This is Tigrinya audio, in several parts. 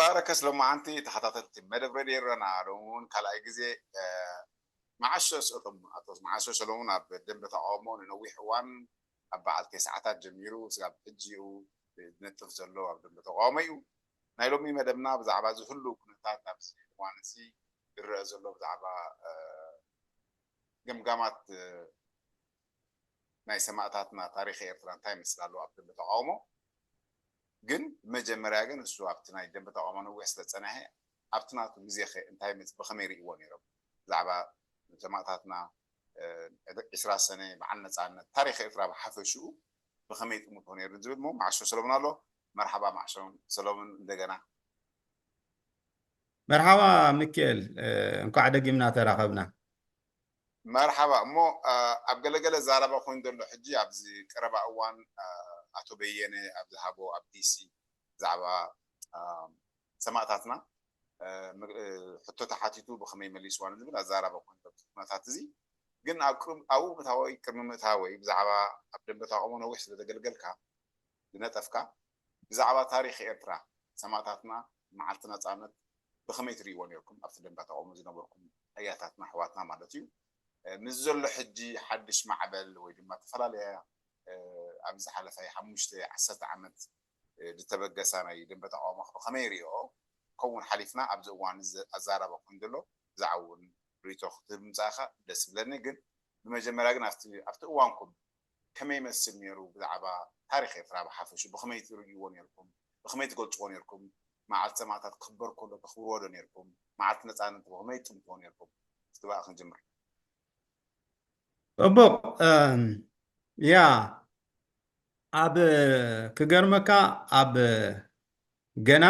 مبارك اسلم عنتي تحتاتت مدب ريدي رنارون كلا اجزي معاش سلم اتوس معاش سلمون اب دم بتاعهم نوي حوان بعد كساعات جميرو ساب تجيو نتف زلو اب دم بتاعهم نايلومي مدبنا بزعبا زهلو كنتات نفس وانسي الرزلو بزعبا جمجمات ناي سمعتاتنا تاريخ إيرتران تايم سلالو اب دم بتاعهم ግን መጀመሪያ ግን እሱ ኣብቲ ናይ ደንበ ተቋማን ወይ ስለፀናሐ ኣብቲ ናቱ ግዜ እንታይ ምስ ብኸመይ ርእይዎ ነይሮም ብዛዕባ ጀማዕታትና 20 ሰነ በዓል ነፃነት ታሪክ ኤርትራ ብሓፈሽኡ ብኸመይ ጥሙቶ ነይሩ ዝብል ሞ ማዕሾ ሰሎሞን ኣሎ መርሓባ ማዕሾ ሰሎሞን እንደገና መርሓባ ሚካኤል እንኳዕ ደጊምና ተራኸብና መርሓባ እሞ ኣብ ገለገለ ዛረባ ኮይኑ ዘሎ ሕጂ ኣብዚ ቀረባ እዋን አቶ በየነ አብዛሃቦ አብዲሲ ዛዕባ ሰማዕታትና ሕቶ ተሓቲቱ ብኸመይ መሊስዋን ዝብል ኣዛረባ ኮይኑ ኩነታት እዚ ግን ኣብኡ ምእታወይ ቅድሚ ምእታወይ ብዛዕባ ኣብ ደንበ ተቋሞ ነዊሕ ስለተገልገልካ ዝነጠፍካ ብዛዕባ ታሪክ ኤርትራ ሰማዕታትና መዓልቲ ነፃነት ብኸመይ ትርእይዎ ነርኩም ኣብቲ ደንበ ተቋሞ ዝነበርኩም ኣያታትና ኣሕዋትና ማለት እዩ ምስ ዘሎ ሕጂ ሓድሽ ማዕበል ወይ ድማ ተፈላለየ ኣብዚ ሓለፈ 5-10 ዓመት ዝተበገሰ ናይ ደንበ ተቋሞ ብኸመይ ርእዮ ከምኡውን ሓሊፍና ኣብዚ እዋን ኣዛረባ ኮይኑ ዘሎ ብዛዕባ እውን ሪቶ ክትምፃእኻ ደስ ዝብለኒ ግን ብመጀመርያ ግን ኣብቲ እዋንኩም ከመይ ይመስል ነይሩ ብዛዕባ ታሪክ ኤርትራ ብሓፈሹ ብኸመይ ትርእይዎ ነርኩም ብኸመይ ትገልፅዎ ነርኩም መዓልቲ ሰማዕታት ክኽበር ከሎ ተኽብርዎ ዶ ነርኩም መዓልቲ ነፃነት ብኸመይ ጥምትዎ ነርኩም ክትባእ ክንጅምር ፅቡቅ ያ ኣብ ክገርመካ ኣብ ገና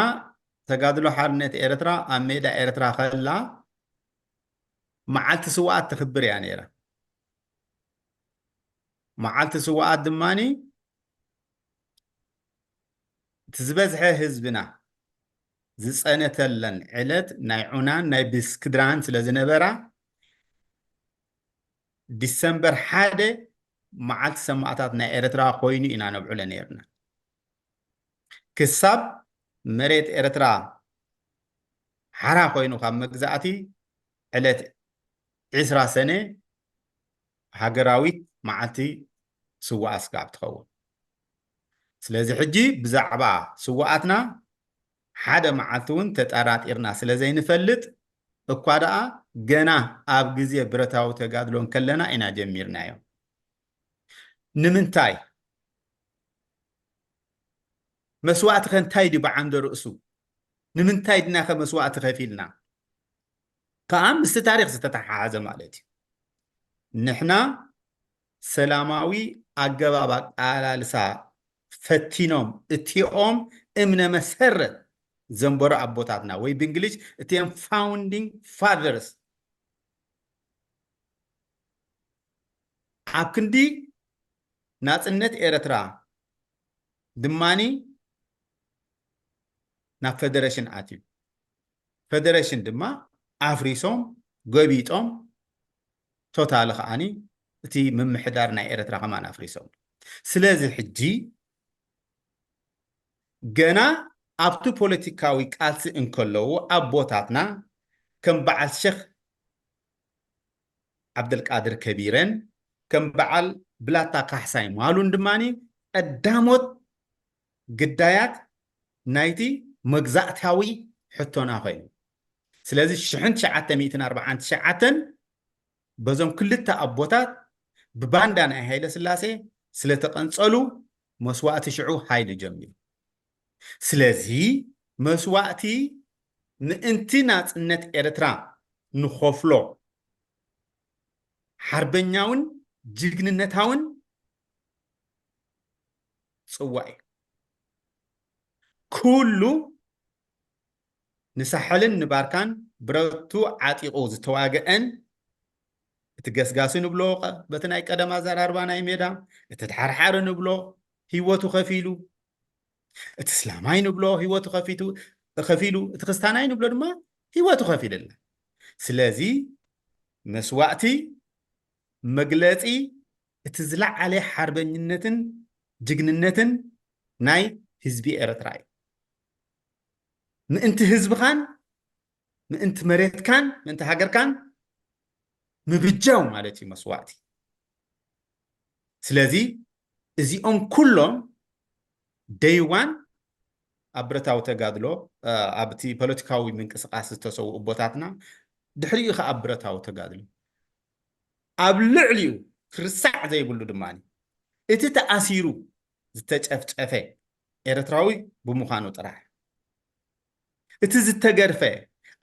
ተጋድሎ ሓርነት ኤርትራ ኣብ ሜዳ ኤርትራ ከላ መዓልቲ ስዋኣት ትኽብር እያ ነይራ መዓልቲ ስዋኣት ድማኒ እቲ ዝበዝሐ ህዝብና ዝፀነተለን ዕለት ናይ ዑናን ናይ ብስክድራን ስለ ዝነበራ ዲሰምበር 1 መዓልቲ ሰማዕታት ናይ ኤርትራ ኮይኑ ኢና ነብዕሎ ነርና ክሳብ መሬት ኤርትራ ሓራ ኮይኑ ካብ መግዛእቲ ዕለት 20 ሰነ ሃገራዊት መዓልቲ ስዋኣት ስጋብ ትኸውን ስለዚ ሕጂ ብዛዕባ ስዋኣትና ሓደ መዓልቲ እውን ተጠራጢርና ስለ ዘይንፈልጥ እኳ ደኣ ገና ኣብ ግዜ ብረታዊ ተጋድሎን ከለና ኢና ጀሚርናዮ ንምንታይ መስዋዕቲ ኸ እንታይ ድዩ ብዓንደ ርእሱ ንምንታይ ድና ኸ መስዋዕቲ ከፊልና ከዓ ምስቲ ታሪክ ዝተተሓሓዘ ማለት እዩ ንሕና ሰላማዊ ኣገባብ ኣቃላልሳ ፈቲኖም እቲኦም እምነ መሰረት ዘንበሮ ኣቦታትና ወይ ብእንግሊዝ እቲኦም ፋውንዲንግ ፋዘርስ ኣብ ክንዲ ናፅነት ኤርትራ ድማኒ ናብ ፌደሬሽን ኣትዩ ፌደሬሽን ድማ ኣፍሪሶም ገቢጦም ቶታሊ ከዓኒ እቲ ምምሕዳር ናይ ኤርትራ ከማን ኣፍሪሶም ስለዚ ሕጂ ገና ኣብቲ ፖለቲካዊ ቃልሲ እንከለዉ ኣቦታትና ከም በዓል ሸኽ ዓብደልቃድር ከቢረን ከም በዓል ብላታ ካሕሳይ ማሉን ድማኒ ቀዳሞት ግዳያት ናይቲ መግዛእታዊ ሕቶና ኮይኑ ስለዚ 1949 በዞም ክልተ ኣቦታት ብባንዳ ናይ ሃይለ ስላሴ ስለተቐንፀሉ መስዋእቲ ሽዑ ሃይሊ ጀሚሩ ስለዚ መስዋእቲ ምእንቲ ናፅነት ኤርትራ ንኸፍሎ ሓርበኛውን ጅግንነታውን ጽዋዕ ኩሉ ንሳሕልን ንባርካን ብረቱ ዓጢቑ ዝተዋግአን እቲ ገስጋሲ ንብሎ በቲ ናይ ቀደም ኣዘራርባ ናይ ሜዳ እቲ ተሓርሓሪ ንብሎ ሂወቱ ከፊሉ እቲ እስላማይ ንብሎ ሂወቱ ከፊሉ እቲ ክርስታናይ ንብሎ ድማ ሂወቱ ከፊሉላ ስለዚ መስዋእቲ መግለፂ እቲ ዝለዓለ ሓርበኝነትን ጅግንነትን ናይ ህዝቢ ኤርትራ እዩ ምእንቲ ህዝብኻን ምእንቲ መሬትካን ምእንቲ ሃገርካን ምብጃው ማለት እዩ መስዋዕቲ ስለዚ እዚኦም ኩሎም ደይዋን ኣብ ብረታዊ ተጋድሎ ኣብቲ ፖለቲካዊ ምንቅስቃስ ዝተሰውኡ ቦታትና ድሕሪኡ ከዓ ኣብ ብረታዊ ተጋድሎ ኣብ ልዕሊኡ ክርሳዕ ዘይብሉ ድማኒ እቲ ተኣሲሩ ዝተጨፍጨፈ ኤርትራዊ ብምዃኑ ጥራሕ እቲ ዝተገርፈ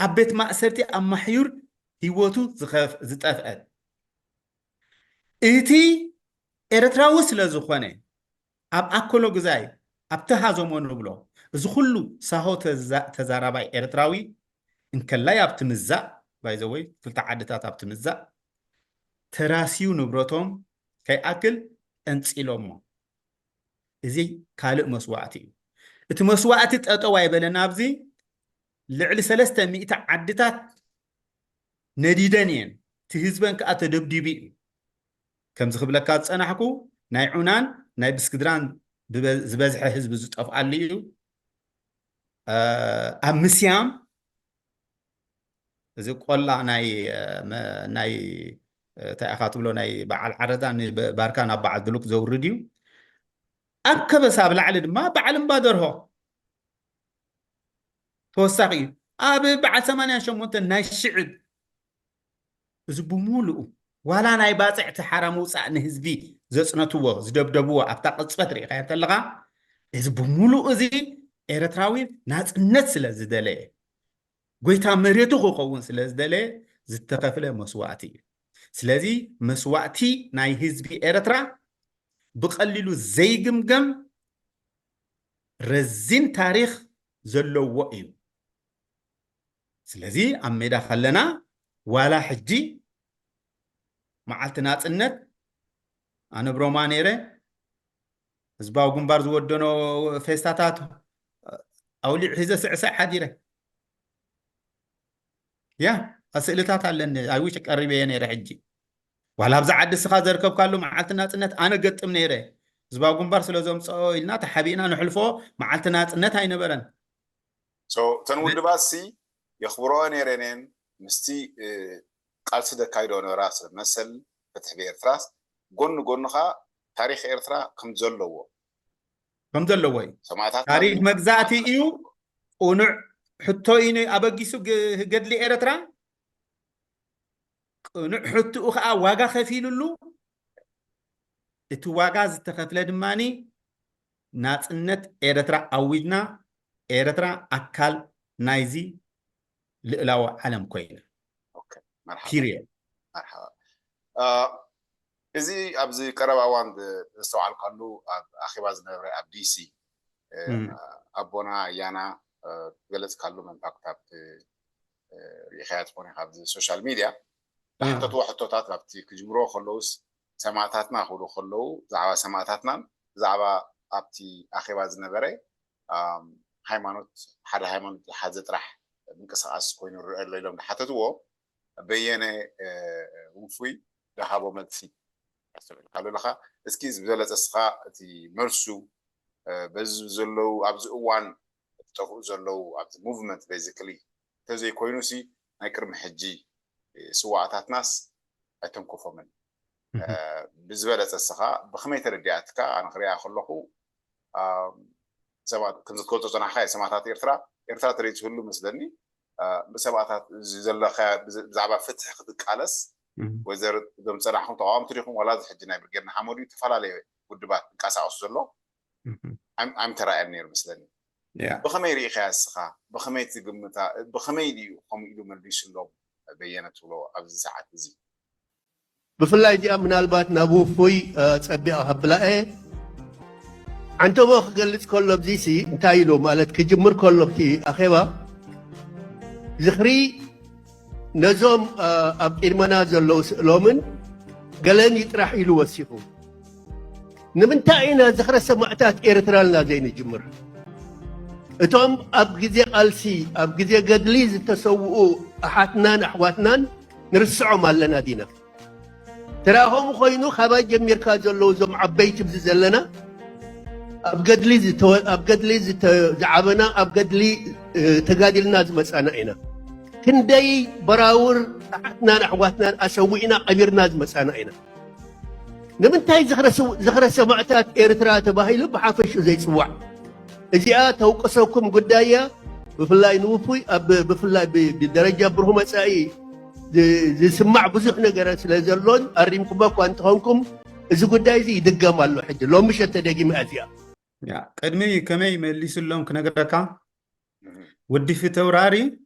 ኣብ ቤት ማእሰርቲ ኣማሕዩር ሂወቱ ዝጠፍአ እቲ ኤርትራዊ ስለ ዝኾነ ኣብ ኣኮሎ ግዛይ ኣብ ተሃዞሞ ንብሎ እዚ ኩሉ ሳሆ ተዛራባይ ኤርትራዊ እንከላይ ኣብቲ ምዛእ ባይዘወይ ክልተ ዓድታት ኣብቲ ምዛእ ተራሲዩ ንብረቶም ከይኣክል ጠንፂሎሞ እዚ ካልእ መስዋዕቲ እዩ እቲ መስዋዕቲ ጠጠው ኣይበለና ኣብዚ ልዕሊ 300 ዓድታት ነዲደን እየን እቲ ህዝበን ከዓ ተደብዲቡ እዩ ከምዚ ክብለካ ዝፀናሕኩ ናይ ዑናን ናይ ብስክድራን ዝበዝሐ ህዝቢ ዝጠፍኣሉ እዩ ኣብ ምስያም እዚ ቆላ ናይ እንታይ ኢኻ ትብሎ ናይ በዓል ዓረዳ ባርካ ናብ በዓል ድሉክ ዘውርድ እዩ ኣብ ከበሳ ኣብ ላዕሊ ድማ በዓል እምባ ደርሆ ተወሳኺ እዩ ኣብ በዓል 88 ናይ ሽዕብ እዚ ብምሉኡ ዋላ ናይ ባፅዕቲ ሓራ ምውፃእ ንህዝቢ ዘፅነትዎ ዝደብደብዎ ኣብታ ቅፅበት ርኢኻ እንተለኻ እዚ ብምሉኡ እዚ ኤርትራዊ ናፅነት ስለ ዝደለየ ጎይታ መሬቱ ክኸውን ስለ ዝደለየ ዝተኸፍለ መስዋዕቲ እዩ ስለዚ መስዋዕቲ ናይ ህዝቢ ኤርትራ ብቐሊሉ ዘይግምገም ረዚን ታሪክ ዘለዎ እዩ ስለዚ ኣብ ሜዳ ከለና ዋላ ሕጂ መዓልቲ ናፅነት ኣነ ብሮማ ነይረ ህዝባዊ ግንባር ዝወደኖ ፌስታታት ኣውሊዕ ሒዘ ስዕሳዕ ሓዲረ ያ ስእልታት ኣለኒ ኣይዊሽ ቀሪበ እየ ነይረ ሕጂ ዋላ ኣብዛ ዓዲ ስኻ ዘርከብካሉ መዓልቲ ናፅነት ኣነ ገጥም ነይረ ህዝባዊ ግንባር ስለ ዘምፅኦ ኢልና ተሓቢእና ንሕልፎ መዓልቲ ናፅነት ኣይነበረን እተን ውድባት የኽብሮኦ ነይረንን ምስቲ ቃልሲ ደካይዶ ነበራ ስለመሰል ፍትሕ ብኤርትራስ ጎኑ ጎኑኻ ታሪክ ኤርትራ ከም ዘለዎ እዩ ታሪክ መግዛእቲ እዩ ቁኑዕ ሕቶ ኢኑ ኣበጊሱ ገድሊ ኤርትራ ቁኑዕ ሕትኡ ከዓ ዋጋ ከፊሉሉ እቲ ዋጋ ዝተኸፍለ ድማኒ ናፅነት ኤርትራ ኣዊድና ኤርትራ ኣካል ናይዚ ልዕላዊ ዓለም ኮይና ፒሪየድ እዚ ኣብዚ ቀረባ እዋን ዝተዋዓልካሉ ኣብ ኣኼባ ዝነበረ ኣብ ዲሲ ኣቦና ያና ገለፅካሉ መንፋክት ኣብቲ ሪኢኻያ ትኾነ ካብዚ ሶሻል ሚድያ ሕቶትዎ ሕቶታት ኣብቲ ክጅምሮ ከለውስ ሰማዕታትና ክብሉ ከለዉ ብዛዕባ ሰማዕታትናን ብዛዕባ ኣብቲ ኣኼባ ዝነበረ ሃይማኖት ሓደ ሃይማኖት ዝሓዘ ጥራሕ ምንቅስቃስ ኮይኑ ንሪኦ ኣሎ ኢሎም ዝሓተትዎ በየነ ውፉይ ዝሃቦ መልሲ ካሉ ለኻ እስኪ ዝበለፀ ስኻ እቲ መልሱ በዚ ዘለው ኣብዚ እዋን ዝጠፍኡ ዘለው ኣብዚ ሙቭመንት ቤዚክሊ እንተዘይኮይኑ ናይ ቅድሚ ሕጂ ስዋዕታትናስ ኣይተንኮፎምን ብዝበለፀ ስኻ ብኸመይ ተረዲኣትካ ኣነ ክሪኣ ከለኹ ሰባት ከምዚ ትገልፆ ፀናሕካ ሰማዕታት ኤርትራ ተረዲትህሉ መስለኒ ብሰባታት ዘለካ ብዛዕባ ፍትሕ ክትቃለስ ወይዘር ዞም ፀናሕኩም ተቃዋምቲ ዲኹም ዋላ እዚ ሕጂ ናይ ብርጌድና ሓመዱ ዝተፈላለዩ ውድባት እንቀሳቀሱ ዘሎ ኣም ተራእየን ነይሩ መስለኒ ብኸመይ ርኢኻ ስኻ ብኸመይ ትግምታ ብኸመይ ድዩ ከምኡ ኢሉ መሊሱሎም በየነ ትብሎ ኣብዚ ሰዓት እዚ ብፍላይ እዚኣ ምናልባት ናብ ውፉይ ፀቢቐ ከብላአ ዓንተሞ ክገልፅ ከሎ ብዚሲ እንታይ ኢሉ ማለት ክጅምር ከሎ እቲ ኣኼባ ዝኽሪ ነዞም ኣብ ቅድመና ዘለው ስእሎምን ገለን ይጥራሕ ኢሉ ወሲኹ ንምንታይ ኢና ዝኽረ ሰማዕታት ኤርትራልና ዘይንጅምር እቶም ኣብ ግዜ ቃልሲ ኣብ ግዜ ገድሊ ዝተሰውኡ ኣሓትናን ኣሕዋትናን ንርስዖም ኣለና ዲና ተራኸሙ ኮይኑ ካባይ ጀሚርካ ዘለው እዞም ዓበይቲ ብዚ ዘለና أبجدلي زعبنا أبجدلي تجادلنا زمسانا إنا كندي براور تحتنا نحواتنا أسوينا قبرنا زمسانا إنا نمنتاي زخر سمعتات إيرترا تباهي بحافش زي سواع إذا توقسوكم قدايا بفلاي نوفي بفلاي بدرجة برهم ساي زي سمع بزخ نجارة سلازلون أريمكم باكو أنتهمكم إذا قداي زي دقام الله حج لو مش تدقي مأذية يا قدمي كمي مليس اللهم كنقرأك ودي في توراري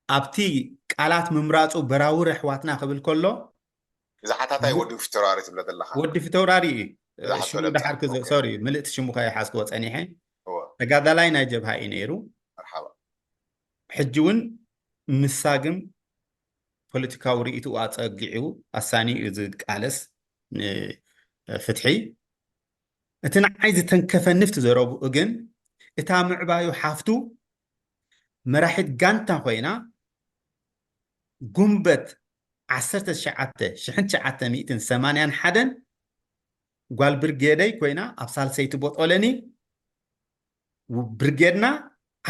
أبتي قالات ممراتو براور حواتنا قبل كله إذا حتى تاي ودي في توراري تبلا دلها ودي في توراري شنو ده حركة سوري ملئت شموخا يحاسكو وصانيحي تقادا لاي ناجبها إنيرو مرحبا حجون مساقم ፖለቲካዊ ርእይቱ ኣፀጊዑ ኣሳኒ እዩ ዝቃለስ ፍትሒ እቲ ንዓይ ዝተንከፈኒ ዝረብኡ ግን እታ ምዕባዩ ሓፍቱ መራሒት ጋንታ ኮይና ጉንበት 1981 ጓል ብርጌደይ ኮይና ኣብ ሳልሰይቲ ቦጦለኒ ብርጌድና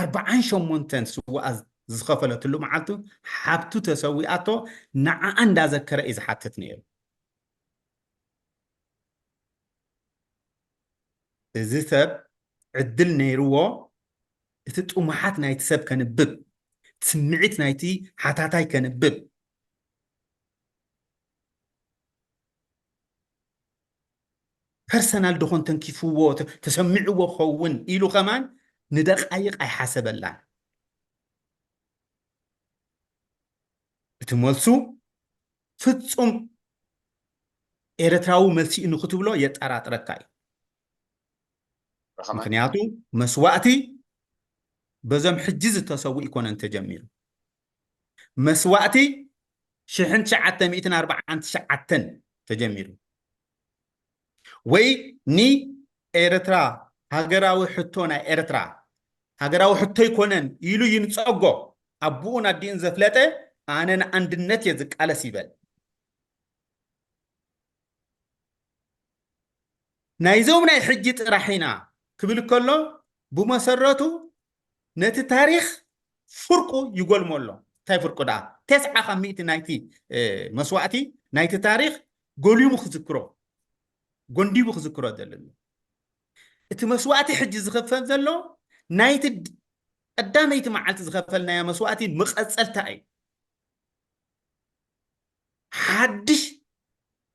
48 ስዋኣ ዝኸፈለትሉ መዓልቱ ሓብቱ ተሰዊኣቶ ንዓኣ እንዳዘከረ እዩ ዝሓትት ነይሩ እዚ ሰብ ዕድል ነይርዎ እቲ ጥሙሓት ናይቲ ሰብ ከንብብ ስምዒት ናይቲ ሓታታይ ከንብብ ፐርሰናል ድኾን ተንኪፍዎ ተሰሚዕዎ ክኸውን ኢሉ ኸማን ንደቃይቕ ኣይሓሰበላን እቲ መልሱ ፍጹም ኤርትራዊ መልሲ ንኽትብሎ የጠራጥረካ እዩ ምክንያቱ መስዋእቲ በዞም ሕጂ ዝተሰውእ ይኮነን ተጀሚሩ መስዋእቲ 1949 ተጀሚሩ ወይ ኒ ኤርትራ ሃገራዊ ሕቶ ናይ ኤርትራ ሃገራዊ ሕቶ ይኮነን ኢሉ ይንፀጎ ኣቡኡን ኣዲኡን ዘፍለጠ ኣነ ንኣንድነት እየ ዝቃለስ ይበል ናይዞም ናይ ሕጂ ጥራሕ ኢና ክብል ከሎ ብመሰረቱ ነቲ ታሪክ ፍርቁ ይጎልሞ ኣሎ እንታይ ፍርቁ ዳ 90% ናይቲ መስዋእቲ ናይቲ ታሪክ ጎሊሙ ክዝክሮ ጎንዲቡ ክዝክሮ ዘለዎ እቲ መስዋእቲ ሕጂ ዝኽፈል ዘሎ ናይቲ ቀዳመይቲ መዓልቲ ዝኸፈልናዮ መስዋእቲ መቐፀልታ እዩ ሓድሽ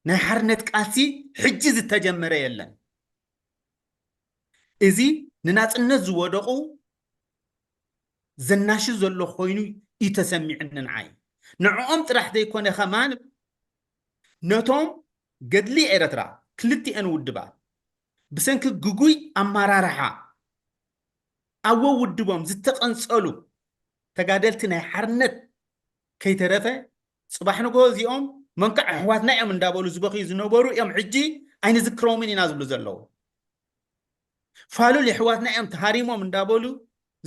ናይ ሓርነት ቃልሲ ሕጂ ዝተጀመረ የለን እዚ ንናፅነት ዝወደቑ ዘናሽ ዘሎ ኮይኑ ይተሰሚዕኒ ንዓይ ንዕኦም ጥራሕ ዘይኮነ ኸማን ነቶም ገድሊ ኤርትራ ክልቲአን ውድባት ብሰንኪ ጉጉይ ኣመራርሓ ኣወ ውድቦም ዝተቐንፀሉ ተጋደልቲ ናይ ሓርነት ከይተረፈ ጽባሕ ንጎ እዚኦም መንክዕ ኣሕዋትና እዮም እንዳበሉ ዝበኽዩ ዝነበሩ እዮም ሕጂ ኣይንዝክሮምን ኢና ዝብሉ ዘለዉ ፋሉል ኣሕዋትና እዮም ተሃሪሞም እንዳበሉ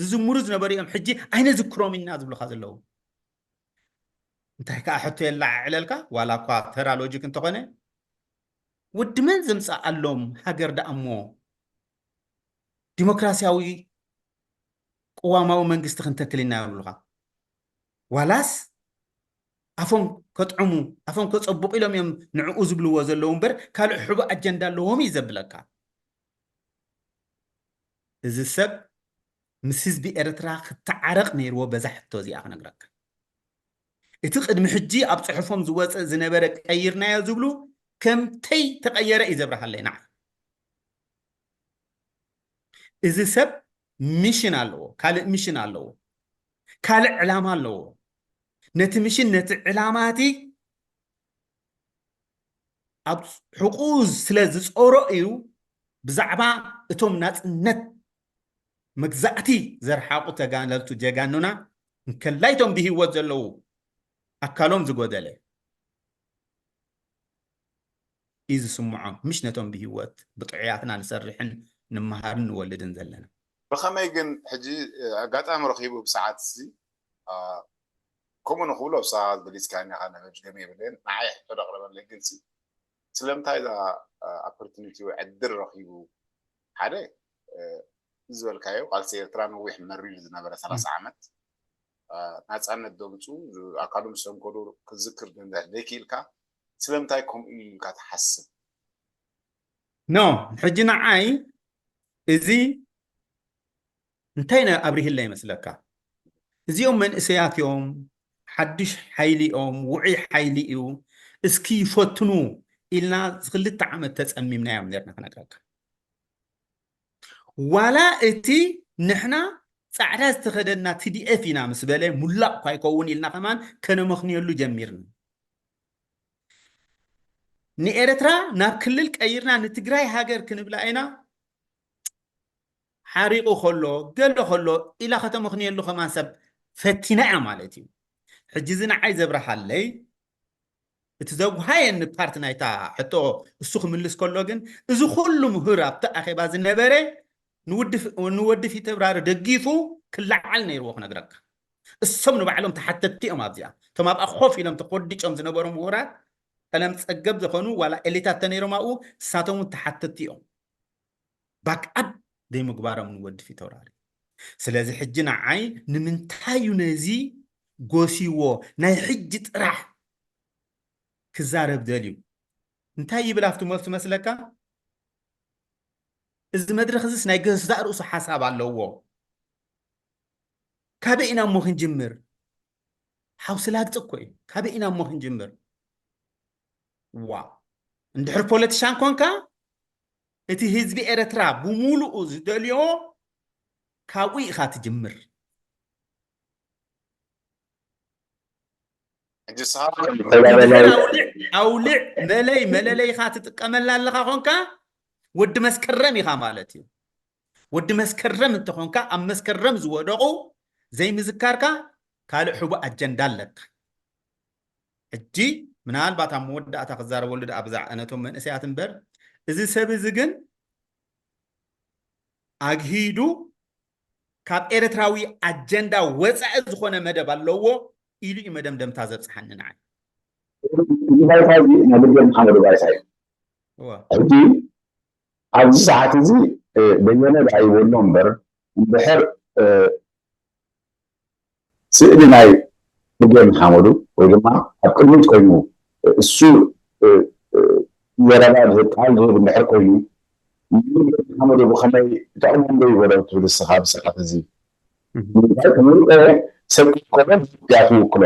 ዝዝምሩ ዝነበሩ እዮም ሕጂ ኣይንዝክሮምን ኢና ዝብሉካ ዘለዉ እንታይ ከዓ ሕቶ የላዕለልካ ዋላ እኳ ተራ ሎጂክ እንተኾነ ወዲ መን ዘምፃእ ኣሎም ሃገር ዳ እሞ ዲሞክራሲያዊ ቅዋማዊ መንግስቲ ክንተክል ኢና ይብሉካ ዋላስ ኣፎም ከጥዕሙ ኣፎም ከፀቡቕ ኢሎም እዮም ንዕኡ ዝብልዎ ዘለዉ እምበር ካልእ ሕቡእ ኣጀንዳ ኣለዎም እዩ ዘብለካ እዚ ሰብ ምስ ህዝቢ ኤርትራ ክትዓረቕ ነይርዎ በዛ ሕቶ እዚኣ ክነግረካ እቲ ቅድሚ ሕጂ ኣብ ፅሑፎም ዝወፅእ ዝነበረ ቀይርናዮ ዝብሉ ከምተይ ተቐየረ እዩ ዘብርሃለይ ንዓ እዚ ሰብ ሚሽን ኣለዎ ካልእ ሚሽን ኣለዎ ካልእ ዕላማ ኣለዎ ነቲ ሚሽን ነቲ ዕላማቲ ኣብ ሕቁ ስለ ዝፀሮ እዩ ብዛዕባ እቶም ናፅነት መግዛእቲ ዘርሓቑ ተጋነልቱ ጀጋኑና እንከላይቶም ብሂወት ዘለዉ ኣካሎም ዝጎደለ እዩ ዝስምዖም ምሽ ነቶም ብሂወት ብጥዑያትና ንሰርሕን ንምሃርን ንወልድን ዘለና ብኸመይ ግን ሕጂ ኣጋጣሚ ረኺቡ ብሰዓት እዚ ከምኡ ንኽብሎ ብሰዓት በሊስካ ኒኻ ነመጅ ገመ የብለን ንዓይ ሕቶ ደቕረበለይ ግልፂ ስለምንታይ ዛ opportunity ዕድል ረኺቡ ሓደ ዝበልካዮ ቃልሲ ኤርትራ ነዊሕ መሪር ዝነበረ 30 ዓመት ናፃነት ደምፁ ኣካሉ ምስ ሰንኮዶ ክዝክር ደይክኢልካ ስለምንታይ ከምኡ ኢልካ ትሓስብ ኖ ሕጂ ንዓይ እዚ እንታይ ኣብሪህላ ይመስለካ እዚኦም መንእሰያት እዮም ሓድሽ ሓይሊ እዮም ውዑይ ሓይሊ እዩ እስኪ ይፈትኑ ኢልና ክልተ ዓመት ተፀሚምናዮም ነርና ክነግረካ ዋላ እቲ ንሕና ጻዕዳ ዝተኸደና TDF ኢና ምስ በለ ሙላቅ እኳ ይከውን ኢልና ከማን ከነመኽንየሉ ጀሚርና ንኤርትራ ናብ ክልል ቀይርና ንትግራይ ሃገር ክንብላ ኢና ሓሪቁ ከሎ ገሎ ከሎ ኢላ ከተመኽንየሉ ከማን ሰብ ፈቲና እያ ማለት እዩ ሕጂ እዚ ንዓይ ዘብረሓለይ እቲ ዘጓሃየኒ ፓርት ናይታ ሕቶ እሱ ክምልስ ከሎ ግን እዚ ኩሉ ምህር ኣብቲ ኣኼባ ዝነበረ ንወዲ ፊተብራሪ ደጊፉ ክላዓል ነይርዎ ክነግረካ እሶም ንባዕሎም ተሓተቲ እዮም ኣብዚኣ እቶም ኣብኣ ኮፍ ኢሎም ተኮዲጮም ዝነበሩ ምሁራት ቀለም ፀገብ ዝኾኑ ዋላ ኤሊታት ተነይሮም ኣብኡ ንሳቶም ተሓተቲ እዮም ባክኣፕ ዘይምግባሮም ንወዲ ፊተብራሪ ስለዚ ሕጂ ንዓይ ንምንታይ እዩ ነዚ ጎሲዎ ናይ ሕጂ ጥራሕ ክዛረብ ደልዩ እንታይ ይብል ኣብቲ መልሲ መስለካ እዚ መድረክ እዚስ ናይ ገዛእ ርእሱ ሓሳብ ኣለዎ ካበይ ኢና እሞ ክንጅምር ሓውስላግፅ እኮ እዩ ካበይ ኢና እሞ ክንጅምር ዋ እንድሕር ፖለቲሻን ኮንካ እቲ ህዝቢ ኤርትራ ብሙሉኡ ዝደልዮ ካብኡ ኢኻ ትጅምር ኣውልዕ መለለይ ኢኻ ትጥቀመላ ኣለኻ ኮንካ ወዲ መስከረም ኢኻ ማለት እዩ ወዲ መስከረም እንተኾንካ ኣብ መስከረም ዝወደቑ ዘይምዝካርካ ካልእ ሕቡእ ኣጀንዳ ኣለካ ሕጂ ምናልባት ኣብ መወዳእታ ክዛረበሉ ዳ ብዛዕባ ነቶም መንእሰያት እምበር እዚ ሰብ እዚ ግን ኣግሂዱ ካብ ኤርትራዊ ኣጀንዳ ወፃኢ ዝኾነ መደብ ኣለዎ ኢሉ እዩ መደምደምታ ዘብፅሓኒ ንዓይ ናብርጌን ሓመድ ባይሳ እዩ ሕጂ ኣብዚ ሰዓት እዚ በየነ ኣይበሎ እምበር እንድሕር ስእሊ ናይ ብርጌን ሓመዱ ወይ ድማ ኣብ ቅድሚት ኮይኑ እሱ ዘረባ ዝቃል ዝህብ እንድሕር ኮይኑ ሓመዱ ብኸመይ ጠቕሞም ዶ ይበሎ ትብል እስኻ ብሰዓት እዚ ሰብ ክኮነ ያ ትውክሎ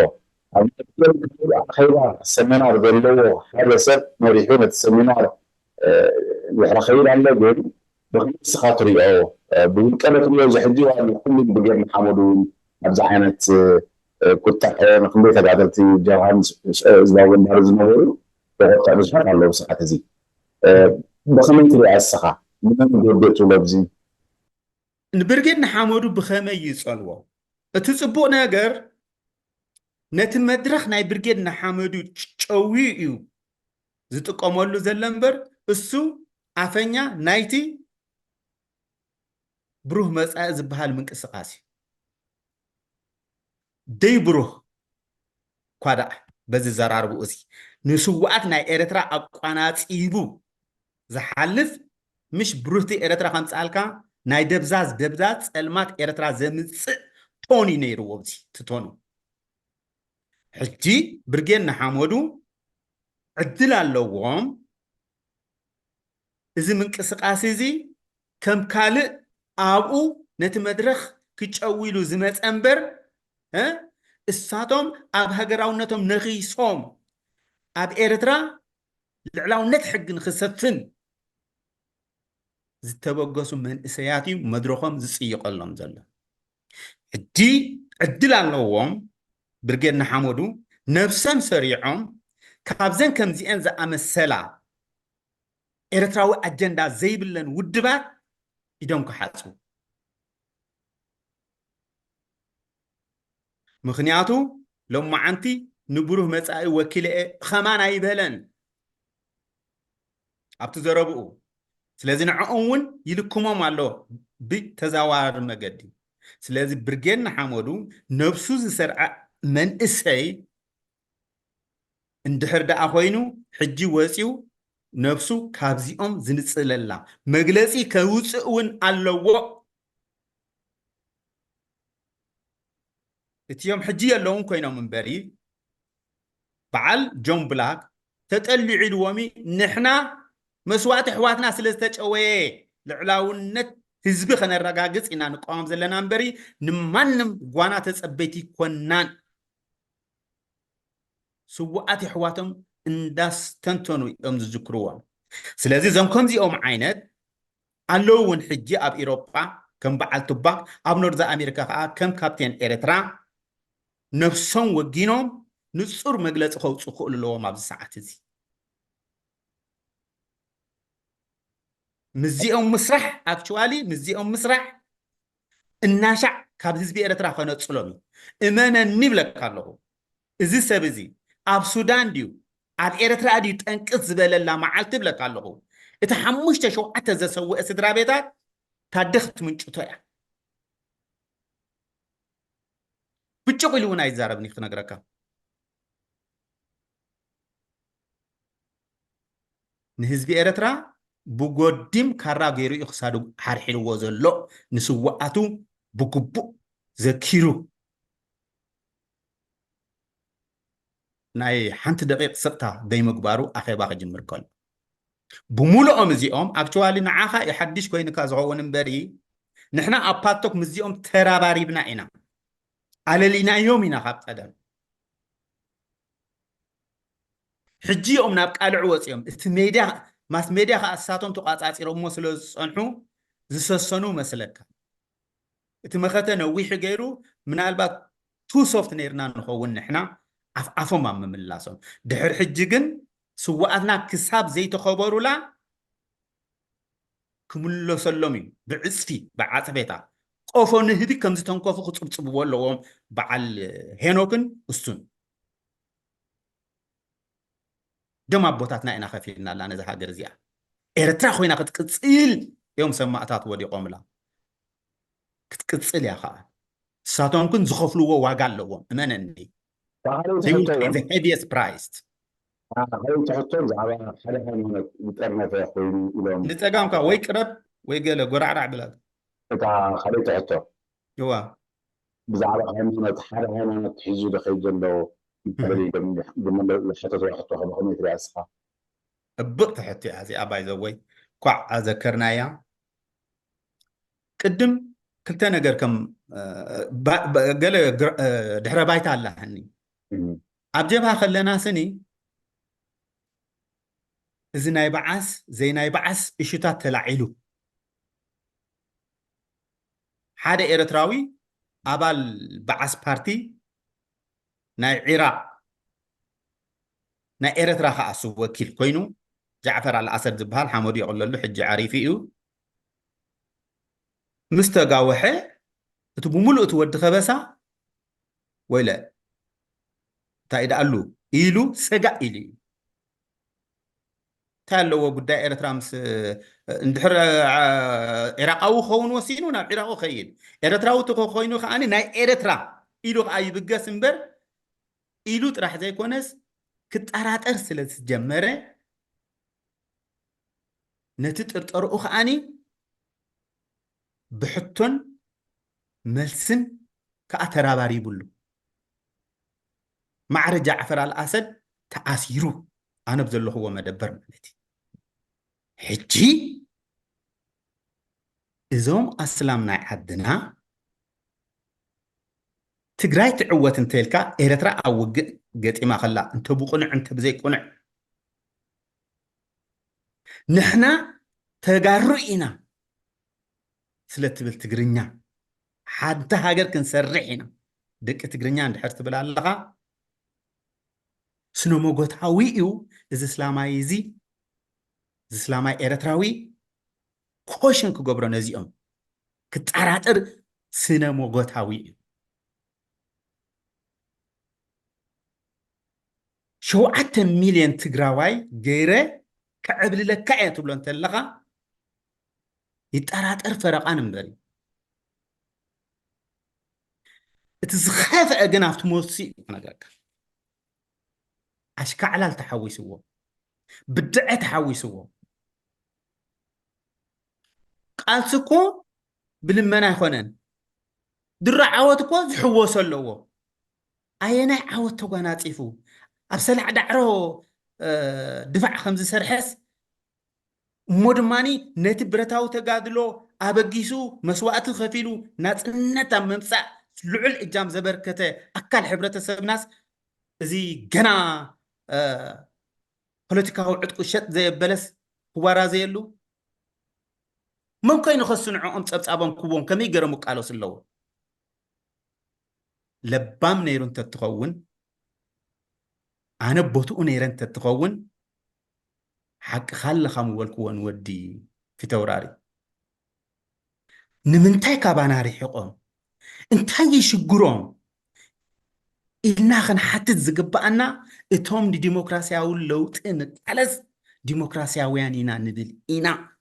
ኣብ ኸይዳ ሰሚናር ዘለዎ ሓደ ሰብ መሪሑ ነቲ ሰሚናር ድሕሪ ኸይድ ኣሎ ግን ብኸመይ እስኻ ትሪኦ ብውልቀለ ትሪኦ ዝሕጂ ኩሉ ብርጌን ሓመዱ እውን ኣብዚ ዓይነት ቁጣዕ ንክንደይ ተጋደልቲ ጀብሃን ህዝባዊ ወንበር ዝነበሩ ተቆጣዕ ብዙሓት ኣለዉ ብሰዓት እዚ ብኸመይ ትሪኣ እስኻ ንመን ጎዴእ ትብሎ ብዚ ንብርጌን ሓመዱ ብኸመይ ይፀልዎ እቲ ጽቡቕ ነገር ነቲ መድረኽ ናይ ብርጌን ሓመዱ ጨዊ እዩ ዝጥቀመሉ ዘለ እምበር እሱ ኣፈኛ ናይቲ ብሩህ መጻኢ ዝበሃል ምንቅስቃስ እዩ ደይ ብሩህ ኳዳዕ በዚ ዘራርብኡ እዚ ንስዋዓት ናይ ኤርትራ ኣቋናፂቡ ዝሓልፍ ምሽ ብሩህቲ ኤርትራ ከምፃልካ ናይ ደብዛዝ ፀልማት ኤርትራ ዘምፅእ ቶኒ ነይርዎ እዚ ትቶኑ ሕጂ ብርጌን ሓመዱ ዕድል ኣለዎም እዚ ምንቅስቃስ እዚ ከም ካልእ ኣብኡ ነቲ መድረኽ ክጨዊሉ ዝመፀ እምበር እሳቶም ኣብ ሃገራውነቶም ነኺሶም ኣብ ኤርትራ ልዕላውነት ሕጊ ንክሰፍን ዝተበገሱ መንእሰያት እዩ መድረኾም ዝፅይቀሎም ዘሎ ሕጂ ዕድል ኣለዎም ብርጌን ሓመዱ ነብሰም ሰሪዖም ካብዘን ከምዚአን ዝኣመሰላ ኤርትራዊ ኣጀንዳ ዘይብለን ውድባት ኢዶም ክሓፁ ምክንያቱ ሎማዓንቲ ንብሩህ መጻኢ ወኪል ኸማን ኣይበለን ኣብቲ ዘረብኡ ስለዚ ንዕኦም እውን ይልክሞም ኣሎ ብተዛዋሪ መገዲ ስለዚ ብርጌን ሓመዱ ነብሱ ዝሰርዐ መንእሰይ እንድሕር ደኣ ኮይኑ ሕጂ ወፂኡ ነፍሱ ካብዚኦም ዝንፅለላ መግለፂ ከውፅእ እውን ኣለዎ እቲዮም ሕጂ የለውን ኮይኖም እምበሪ በዓል ጆን ብላክ ተጠሊዑ ኢልዎሚ ንሕና መስዋእቲ ኣሕዋትና ስለ ዝተጨወየ ልዕላውነት ህዝቢ ከነረጋግፅ ኢና ንቃወም ዘለና እምበሪ ንማንም ጓና ተፀበይቲ ኮናን ስዋኣት ኣሕዋቶም እንዳስተንተኑ እዮም ዝዝክርዎም ስለዚ እዞም ከምዚኦም ዓይነት ኣለዉ እውን ሕጂ ኣብ ኤሮጳ ከም በዓል ቱባክ ኣብ ኖርዝ ኣሜሪካ ከዓ ከም ካፕቴን ኤርትራ ነፍሶም ወጊኖም ንጹር መግለፂ ከውፅኡ ክእሉ ኣለዎም ኣብዚ ሰዓት እዚ ምዚኦም ምስራሕ ኣክቹዋሊ ምዚኦም ምስራሕ እናሻዕ ካብ ህዝቢ ኤርትራ ከነፅሎም እመነኒ ይብለካ ኣለኹ እዚ ሰብ እዚ ኣብ ሱዳን ድዩ ኣብ ኤርትራ ድዩ ጠንቅት ዝበለላ መዓልቲ ይብለካ ኣለኹ እቲ 5-7 ዘሰውአ ስድራ ቤታት ታደኽት ምንጭቶ እያ ብጭቕ ኢሉ እውን ኣይዛረብኒ ክነግረካ ንህዝቢ ኤርትራ ብጎዲም ካራ ገይሩ እዩ ክሳዱ ሓርሒልዎ ዘሎ ንስዋኣቱ ብግቡእ ዘኪሩ ናይ ሓንቲ ደቂቕ ስቕታ ዘይምግባሩ ኣኼባ ክጅምር ከሎ ብምሉኦም እዚኦም ኣክቹዋሊ ንዓኻ ይሓድሽ ኮይንካ ዝኸውን እምበሪ ንሕና ኣብ ፓልቶክ ምዚኦም ተራባሪብና ኢና ኣለሊናዮም ኢና ካብ ቀደም ሕጂ ኦም ናብ ቃልዕ ወፂኦም እቲ ሜድያ ማስ ሜድያ ከዓ እሳቶም ተቋፃፂሮሞ ስለ ዝፀንሑ ዝሰሰኑ መስለካ እቲ መኸተ ነዊሕ ገይሩ ምናልባት ቱ ሶፍት ነርና ንኸውን ንሕና ኣፍኣፎም ኣብ ምምላሶም ድሕሪ ሕጂ ግን ስዋኣትና ክሳብ ዘይተኸበሩላ ክምለሰሎም እዩ ብዕፅፊ ብዓፅቤታ ቆፎ ንህቢ ከም ዝተንከፉ ክፅብፅብዎ ኣለዎም በዓል ሄኖክን እሱን ደም ኣቦታትና ኢና ከፊልና ኣላ ነዚ ሃገር እዚኣ ኤርትራ ኮይና ክትቅፅል እዮም ሰማእታት ወዲቖምላ ክትቅፅል እያ ከዓ ንሳቶም ግን ዝኸፍልዎ ዋጋ ኣለዎም እመነኒ heaviest priced خلينا تحطون على حلقة من الانترنت يا اخوي لهم ንፀጋምካ ወይ ቅረብ ወይ ገለ ጎራዕራዕ ብላክ خلينا تحطون يوا بزعل هايمنت حلقة هايمنت حيزو دخل جنبه قبل الحتة واحد واحد متر اسخا እብቕ ትሕቲ እዚ ኣባይ ዘወይ ኳዕ ኣዘከርናያ ቅድም ክልተ ነገር ከም ገለ ድሕረ ባይታ ኣላህኒ ኣብ ጀብሃ ከለና ስኒ እዚ ናይ በዓስ ዘይናይ በዓስ እሽታት ተላዒሉ ሓደ ኤርትራዊ ኣባል በዓስ ፓርቲ ናይ ዒራቅ ናይ ኤርትራ ከዓ እሱ ወኪል ኮይኑ ጃዕፈር ኣልኣሰድ ዝበሃል ሓመዱ ይቕለሉ ሕጂ ዓሪፍ እዩ ምስ ተጋወሐ እቲ ብምሉእ እቲ ወዲ ኸበሳ ወይለ እንታይ ደኣሉ ኢሉ ሰጋእ ኢሉ እዩ እንታይ ኣለዎ ጉዳይ ኤርትራ ምስ እንድሕር ዒራቃዊ ክኸውን ወሲኑ ናብ ዒራቁ ኸይድ ኤርትራዊ እቲ ኮይኑ ከዓኒ ናይ ኤርትራ ኢሉ ከዓ ይብገስ እምበር ኢሉ ጥራሕ ዘይኮነስ ክጠራጠር ስለ ዝጀመረ ነቲ ጥርጠርኡ ከዓኒ ብሕቶን መልስን ከዓ ተራባሪ ይብሉ ማዕረ ጃዕፈር ኣልኣሰድ ተኣሲሩ ኣነ ብዘለኽዎ መደበር ማለት እዩ ሕጂ እዞም ኣስላም ናይ ዓድና ትግራይ ትዕወት እንተልካ ኤርትራ ኣብ ውግእ ገጢማ ከላ እንተ ብቁኑዕ እንተ ብዘይቁኑዕ ንሕና ተጋሩ ኢና ስለ ትብል ትግርኛ ሓንቲ ሃገር ክንሰርሕ ኢና ደቂ ትግርኛ እንድሕር ትብል ኣለኻ ስነ መጎታዊ እዩ እዚ እስላማይ እዚ እዚ እስላማይ ኤርትራዊ ኮሽን ክገብሮ ነዚኦም ክጠራጥር ስነ መጎታዊ እዩ 7 ሚልዮን ትግራዋይ ገይረ ክዕብልለካ እየ ትብሎ እንተለኻ ይጠራጠር ፈረቓን እምበሪ እቲ ዝኸፍአ ግን ኣብቲ መሲ ነገርካ ኣሽካዕላል ተሓዊስዎ بدعت حويسوا قال سكو بالمنا يخونن درع عوتكو زحوس اللو أينا عوت تقنات إفو أبسلع دعرو دفع 5 سرحس مودماني نت برتاو تقادلو أبجيسو مسوات الخفيلو ناس نتا ممسع لعل إجام زبركته أكل حبرة السبناس زي جنا بوليتيكا وعدكو شت زي بلس هو زيلو ممكن يخصن عم تصابون كوبون كم يجرموا قالوا سلوا لبام نيرون تتخون أنا بوتو نيرون تتخون حق خل خمولكون ودي في توراري نمنتاي كاباناري حقهم انتاي يشجرون إلنا خن حتى زقبأنا اتهم دي ديمقراطيا ولوت إن على ديمقراطيا ويانينا ندل إنا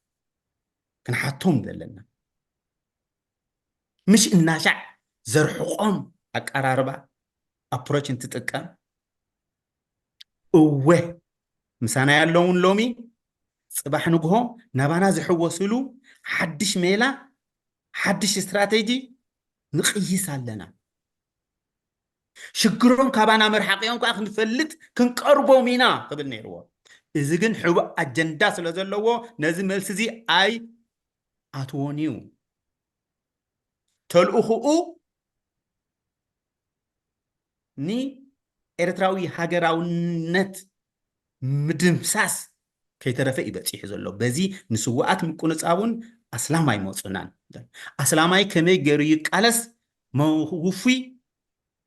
كان حتهم دلنا مش الناشع زرحقهم أقراربا أبروش انت تتكام اوه مسانا يالون لومي صباح نقهم نبانا زحوسلو حدش ميلا حدش استراتيجي نقيس لنا شكرون كابانا مرحقيون كأخ نفلت كنقربو مينا قبل نيروا إذا كن حبا أجندا سلازلو نازل ملسزي أي أتونيو تلقخو ني إرتراوي هاجراونت مدمساس كي ترفع يبتشي حزلو بزي نسوات مكونت أبون أسلاماي موصنان أسلاماي كمي جريك ألس موفي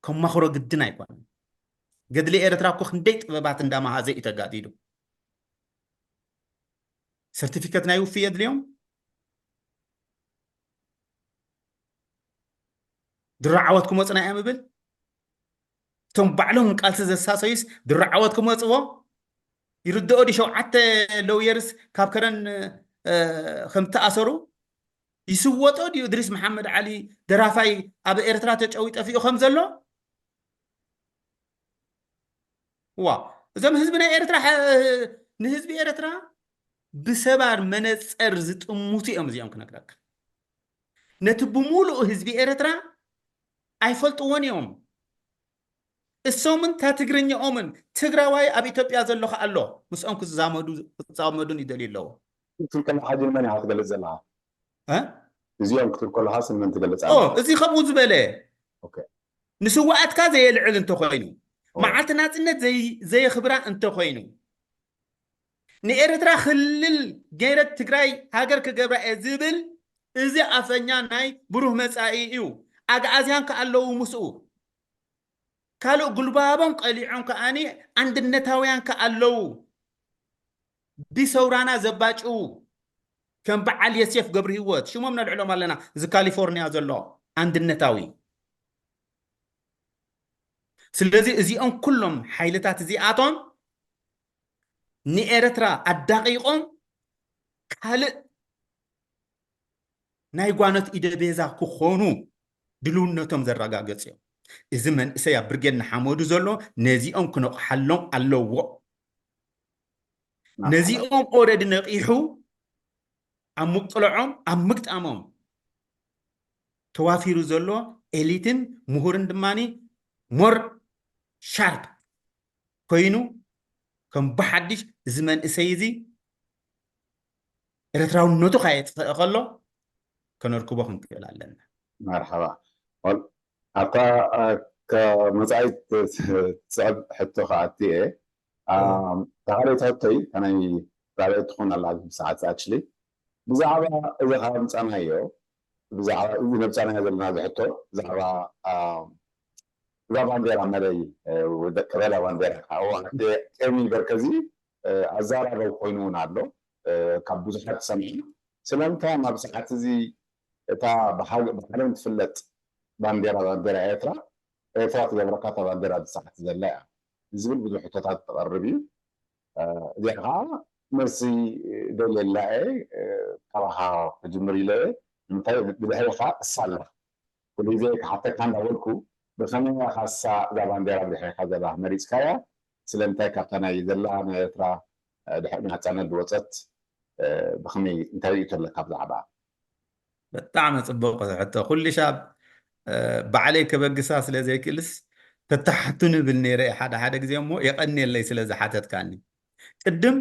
كم مخرج الدنا يكون قد لي إرترا كو خنديت ببعت ندامها هذا إتقاديدو سيرتيفيكات نايوفي يد اليوم درعواتكم وصنا يا مبل تم بعلهم قال سزساسيس درعواتكم وصوا يردوا دي شو حتى لو يرس كابكرن خمسة أسرو يسوتوا دي إدريس محمد علي درافاي أبي إرترا تجويت أفيه خمسة له وا زم حزبنا إرترا نحزب إرترا بسبار منس أرزت أموتي أمزيام كناكراك نتبمولو حزب إرترا أيفلت وانيوم السومن تاتجرني أمن تجراوي أبي تبي أزل لخ الله بس أنكو زامدون يدليل له تقول كل حاجة من هتقلد زلها ها زيهم كتر كل حاسن من تقلد إزي خبوز بله أوكي نسوات كذا يلعل أنت خوينو معتنا تنت زي خبرة أنت خوينو نيرترا خلل غيرت تجراي هاجر كجبر أزبل إزي أفنيا ناي بروه مسائيو أجازيان كاللو مسؤول كالو قلبابهم قليعون كأني عند النتاويان كاللو بسورانا زباجو كان بعال يسيف قبر هيوت شو من العلماء لنا زي كاليفورنيا زلو عند النتاوي سلازي ازيون كلهم حيلتات زياتهم نيرترا الدقيقهم كال نايقوانت إيدا بيزا كخونو دلونتهم زرقاقتيو إذا من سيا برجن حمودو زلو نزيهم كنو حلون اللو نزيهم أوريد نقيحو أمك طلعهم أمك تأمم توافيرو زلو إليتن مهورن دماني مور شارب كوينو كم بحدش زمن إسيزي إرتراو نوتو خايت خلو كنركبو خنكيل علينا مرحبا أتا كمزايد تصعد حتى خاطي إيه تعالي تحطي أنا تعالي تكون على ساعات actually بزعبا إذا خامس أنا يو بزعبا إذا نبتنا هذا الناس حتى بزعبا زعبا عندي عملي وذكرنا وعندنا أو عندي كمي بركزي أزار لو كونون عدلو كابوز حد سمعي سلام كان ما بساعات زي تا بحاجة تفلت بانديرا إترا فات جبركاتا بانديرا بساعات زلاء زبل بدو حتات تقربي دي غا مرسي دول الله كراها جمري له انتي بدها خا الصلاة ولذلك حتى كان اولكو بخمية خاصة بانديرا بحي خذا مريض كايا سلمتي كابتنا يدلا انا إترا ድሕሪ ናፃነት ዝወፀት ብኸመይ እንታይ ሪኢቶ ኣለካ ብዛዕባ ብጣዕሚ ፅቡቅ ሕቶ ኩሉ ሻብ ባዕለይ ከበግሳ ስለ ዘይክእልስ ተታሕቱ ንብል ነይረ ሓደ ግዜ እሞ የቀኒየለይ ስለ ዝሓተትካኒ ቅድም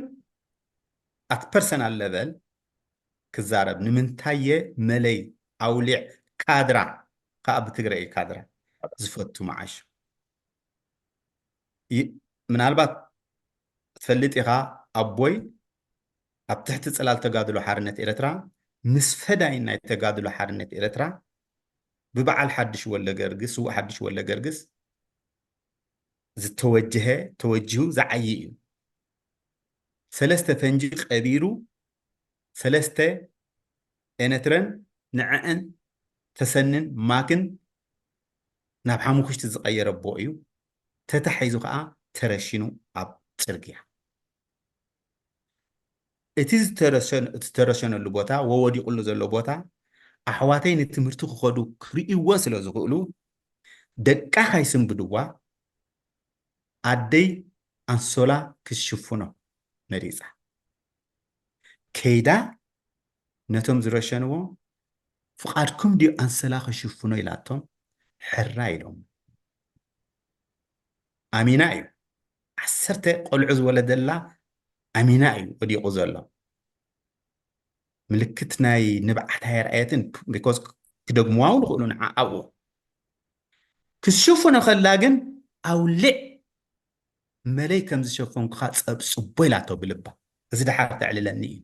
ኣት ፐርሰናል ሌቨል ክዛረብ ንምንታየ መለይ ኣውሊዕ ካድራ ከዓ ብትግራይ ካድራ ዝፈቱ መዓሽ ምናልባት ትፈልጥ ኢኻ ኣቦይ ኣብ ትሕቲ ፅላል ተጋድሎ ሓርነት ኤርትራ ምስ ፈዳይ ናይ ተጋድሎ ሓርነት ኤርትራ ብበዓል ሓድሽ ወለ ገርግስ ውእ ሓድሽ ወለ ገርግስ ተወጅሁ ዝዓይ እዩ ሰለስተ ፈንጂ ቀቢሩ ሰለስተ ኤነትረን ንዕአን ተሰንን ማክን ናብ ሓሙክሽቲ ዝቀየረ ኣቦ እዩ ተታሒዙ ከዓ ተረሽኑ ኣብ ፅርግያ እቲ ዝተረሸነሉ ቦታ ወወዲቁሉ ዘሎ ቦታ ኣሕዋተይ ንትምህርቲ ክኸዱ ክርእይዎ ስለ ዝኽእሉ ደቃ ካይስንብድዋ ኣደይ ኣንሶላ ክሽፍኖ መሪፃ ከይዳ ነቶም ዝረሸንዎ ፍቓድኩም ድዩ ኣንሶላ ክሽፍኖ ኢላቶም ሕራ ኢሎም ኣሚና እዩ 10 ቆልዑ ዝወለደላ ኣሚና እዩ ወዲቁ ዘሎ ምልክት ናይ ንብዓት ሃይርኣየትን ቢኮዝ ክደግምዋ እውን ይኽእሉ ንዓኣብኡ ክሽፍኖ ከላ ግን ኣውሊዕ መለይ ከም ዝሸፈንኩኻ ፀብፅቦ ኢላቶ ብልባ እዚ ድሓር ተዕልለኒ እዩ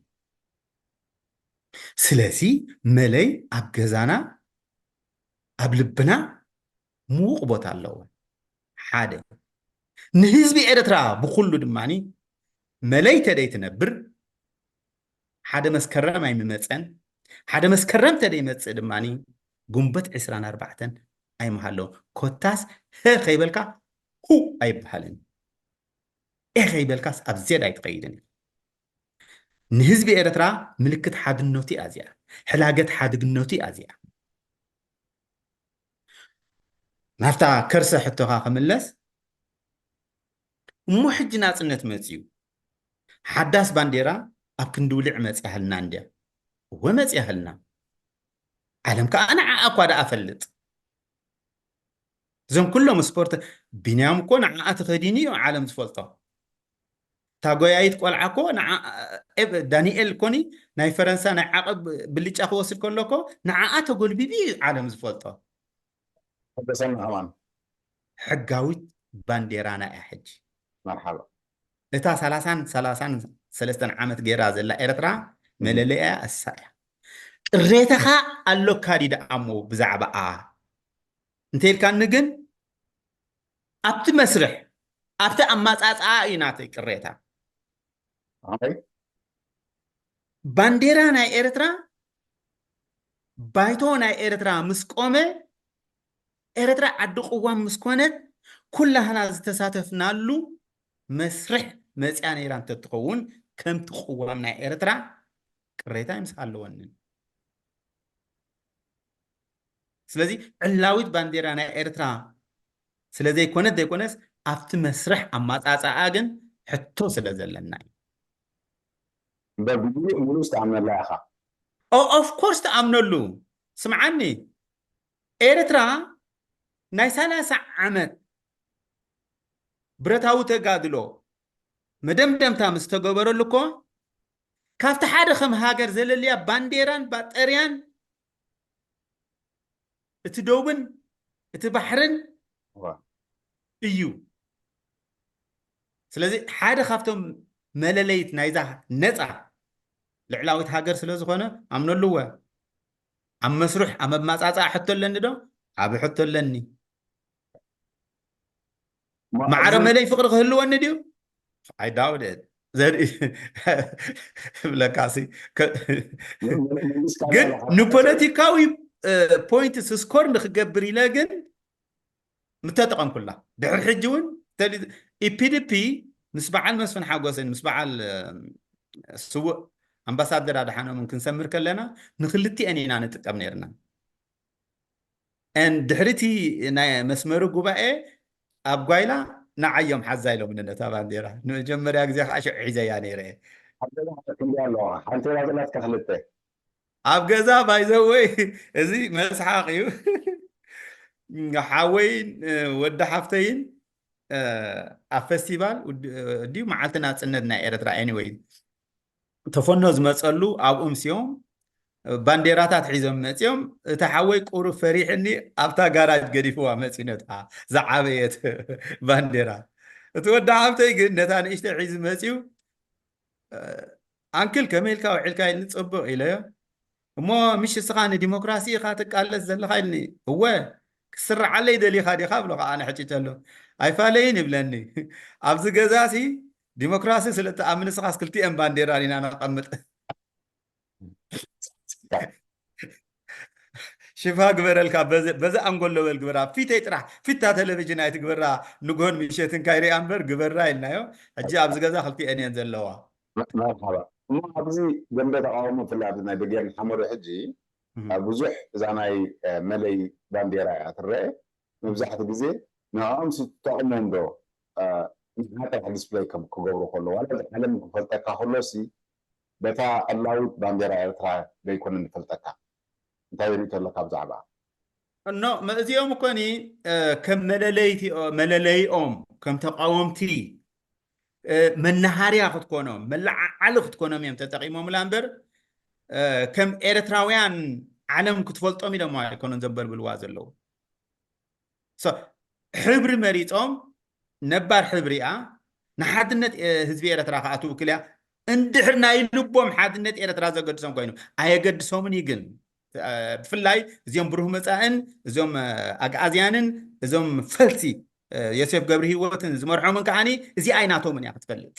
ስለዚ መለይ ኣብ ገዛና ኣብ ልብና ምዉቕ ቦታ ኣለዎ ሓደ ንህዝቢ ኤርትራ ብኩሉ ድማኒ መለይ ተደይ ትነብር ሓደ መስከረም ኣይምመፀን ሓደ መስከረም ተደይ መፅእ ድማኒ ጉንበት 24 ኣይመሃሎ ኮታስ ከይበልካ ሁ ኣይበሃልን ከይበልካስ ኣብ ዜድ ኣይትኸይድን ንህዝቢ ኤርትራ ምልክት ሓድነቱ ኣዝያ ሕላገት ሓድግነቱ ኣዝያ ናብታ ከርሰ ሕቶኻ ክምለስ እሞ ሕጂ ናፅነት መፅዩ ሓዳስ ባንዴራ ኣብ ክንድውልዕ መፅያህልና እንድያ ወመፅያህልና ዓለም ከዓ ንዓኣ እኳ ደኣ ፈልጥ እዞም ኩሎም ስፖርት ቢንያም እኮ ንዓኣ ተኸዲኒ እዩ ዓለም ዝፈልጦ ታጎያይት ቆልዓ እኮ ዳንኤል ኮኒ ናይ ፈረንሳ ናይ ዓቐብ ብልጫ ክወስድ ከሎኮ ንዓኣ ተጎልቢቢ እዩ ዓለም ዝፈልጦ حدثنا أمان ሕጋዊት ባንዴራና እያ ሕጂ مرحبا እታ 33 ዓመት ገይራ ዘላ ኤርትራ መለለያ እሳ እያ ቅሬታኻ ኣሎ ካዲዳ እሞ ብዛዕባኣ እንተይልካኒ ግን ኣብቲ መስርሕ ኣብቲ ኣማፃፅኣ እዩ ናተይ ቅሬታ ባንዴራ ናይ ኤርትራ ባይቶ ናይ ኤርትራ ምስ ቆመ ኤርትራ ዓዲ ቅዋም ምስ ኮነት ኩላህና ዝተሳተፍናሉ መስርሕ መፅያ ነይራ እንተትኸውን ከምቲ ቅዋም ናይ ኤርትራ ቅሬታ ይምስኣለወኒ ስለዚ ዕላዊት ባንዴራ ናይ ኤርትራ ስለዘይኮነት ዘይኮነስ ኣብቲ መስርሕ ኣማፃፅኣ ግን ሕቶ ስለ ዘለና እዩ بقولي ملوس تعمل لها خا ኦፍ ኮርስ ተኣምነሉ ስምዓኒ ኤርትራ ናይ 30 ዓመት ብረታዊ ተጋድሎ መደምደምታ ምስ ተገበረሉ እኮ ካብቲ ሓደ ከም ሃገር ዘለልያ ባንዴራን ባጠርያን እቲ ደቡብን እቲ ባሕርን እዩ ስለዚ ሓደ ካብቶም መለለይት ናይዛ ነፃ ልዕላዊት ሃገር ስለ ዝኾነ ኣምነሉወ ኣብ መስሩሕ ኣብ መማፃፅኣ ሕቶ ኣለኒ ዶ ዓብ ሕቶ ኣለኒ ማዕረ መለይ ፍቅሪ ክህልወኒ ድዩ I doubt it ዘርኢ ብለካሲ ግን ንፖለቲካዊ ፖይንት ስኮር ንክገብር ኢለ ግን ምተጠቐም ኩላ ድሕሪ ሕጂ እውን ኢፒዲፒ ምስ በዓል መስፍን ሓጎስን ምስ በዓል ስውእ ኣምባሳደር ኣድሓኖምን ክንሰምር ከለና ንክልቲአን ኢና ንጥቀም ነርና ድሕሪቲ ናይ መስመሪ ጉባኤ ኣብ ጓይላ ንዓዮም ሓዛይሎም ንነታ ባንዴራ ንመጀመርያ ግዜ ከዓ ሽዑ ሒዘያ ነይረ ክንዲ ኣለዋ ሓንቲ ባዘላት ከክልተ ኣብ ገዛ ባይዘወይ እዚ መስሓቅ እዩ ሓወይን ወዲ ሓፍተይን ኣብ ፌስቲቫል ድዩ መዓልቲ ናፅነት ናይ ኤርትራ ኤኒዌይ ተፈኖ ዝመፀሉ ኣብኡ ምስዮም ባንዴራታት ሒዞም መፅዮም እቲ ሓወይ ቁሩብ ፈሪሕኒ ኣብታ ጋራጅ ገዲፍዋ መፂ ነታ ዝዓበየት ባንዴራ እቲ ወዲ ሓፍተይ ግን ነታ ንእሽተይ ሒዙ መፅዩ ኣንክል ከመይ ኢልካ ውዒልካ ኢልኒ ፅቡቅ ኢለዮ እሞ ምሽ እስኻ ንዲሞክራሲ ኢኻ ትቃለስ ዘለካ ኢልኒ እወ ክስርዓለይ ደሊኻ ዲኻ ብሎ ከዓ ኣነ ሕጭጨሎ ኣይፋለይን ይብለኒ ኣብዚ ገዛሲ ዲሞክራሲ ስለተኣምን እስኻ ክልቲአን ባንዴራ ኢና ነቐምጥ ሽፋ ግበረልካ በዛ ኣንጎሎ በል ግበራ ፊተይ ጥራሕ ፊታ ቴሌቭዥን ኣይቲ ግበራ ንግሆን ምሸትን ካይሪኣ እምበር ግበራ ኢልናዮ ሕጂ ኣብዚ ገዛ ክልቲአን እየን ዘለዋ መርሓባ እሞ ኣብዚ ገንበ ተቃውሞ ፍላይ ናይ ደገን ሓመዶ ሕጂ ብዙሕ እዛ ናይ መለይ ባንዴራ እያ ትረአ መብዛሕትኡ ግዜ ንዖም ዝጠቕሞም ዶ ንሓጠሕ ዲስፕሌይ ክገብሩ ከሎ ዋላ ዓለም ክፈልጠካ ከሎሲ በታ ኣላዊት ባንዴራ ኤርትራ ዘይኮነ ንፈልጠካ እንታይ ሪኢቶ ኣለካ ብዛዕባ እኖ እዚኦም እኮኒ ከም መለለይኦም ከም ተቃወምቲ መናሃርያ ክትኮኖም መላዓዓሊ ክትኮኖም እዮም ተጠቂሞምላ እምበር ከም ኤርትራውያን ዓለም ክትፈልጦም ኢሎም ኣይኮኖን ዘበልብልዋ ዘለዉ ሕብሪ መሪፆም ነባር ሕብሪኣ ንሓድነት ህዝቢ ኤርትራ ከዓ ትውክል እያ እንድሕር ናይ ልቦም ሓድነት ኤርትራ ዘገድሶም ኮይኑ ኣየገድሶምን ግን ብፍላይ እዚኦም ብሩህ መፃእን እዞም ኣግኣዝያንን እዞም ፈልሲ ዮሴፍ ገብሪ ሂወትን ዝመርሖምን ከዓኒ እዚ ኣይናቶምን እያ ክትፈልጥ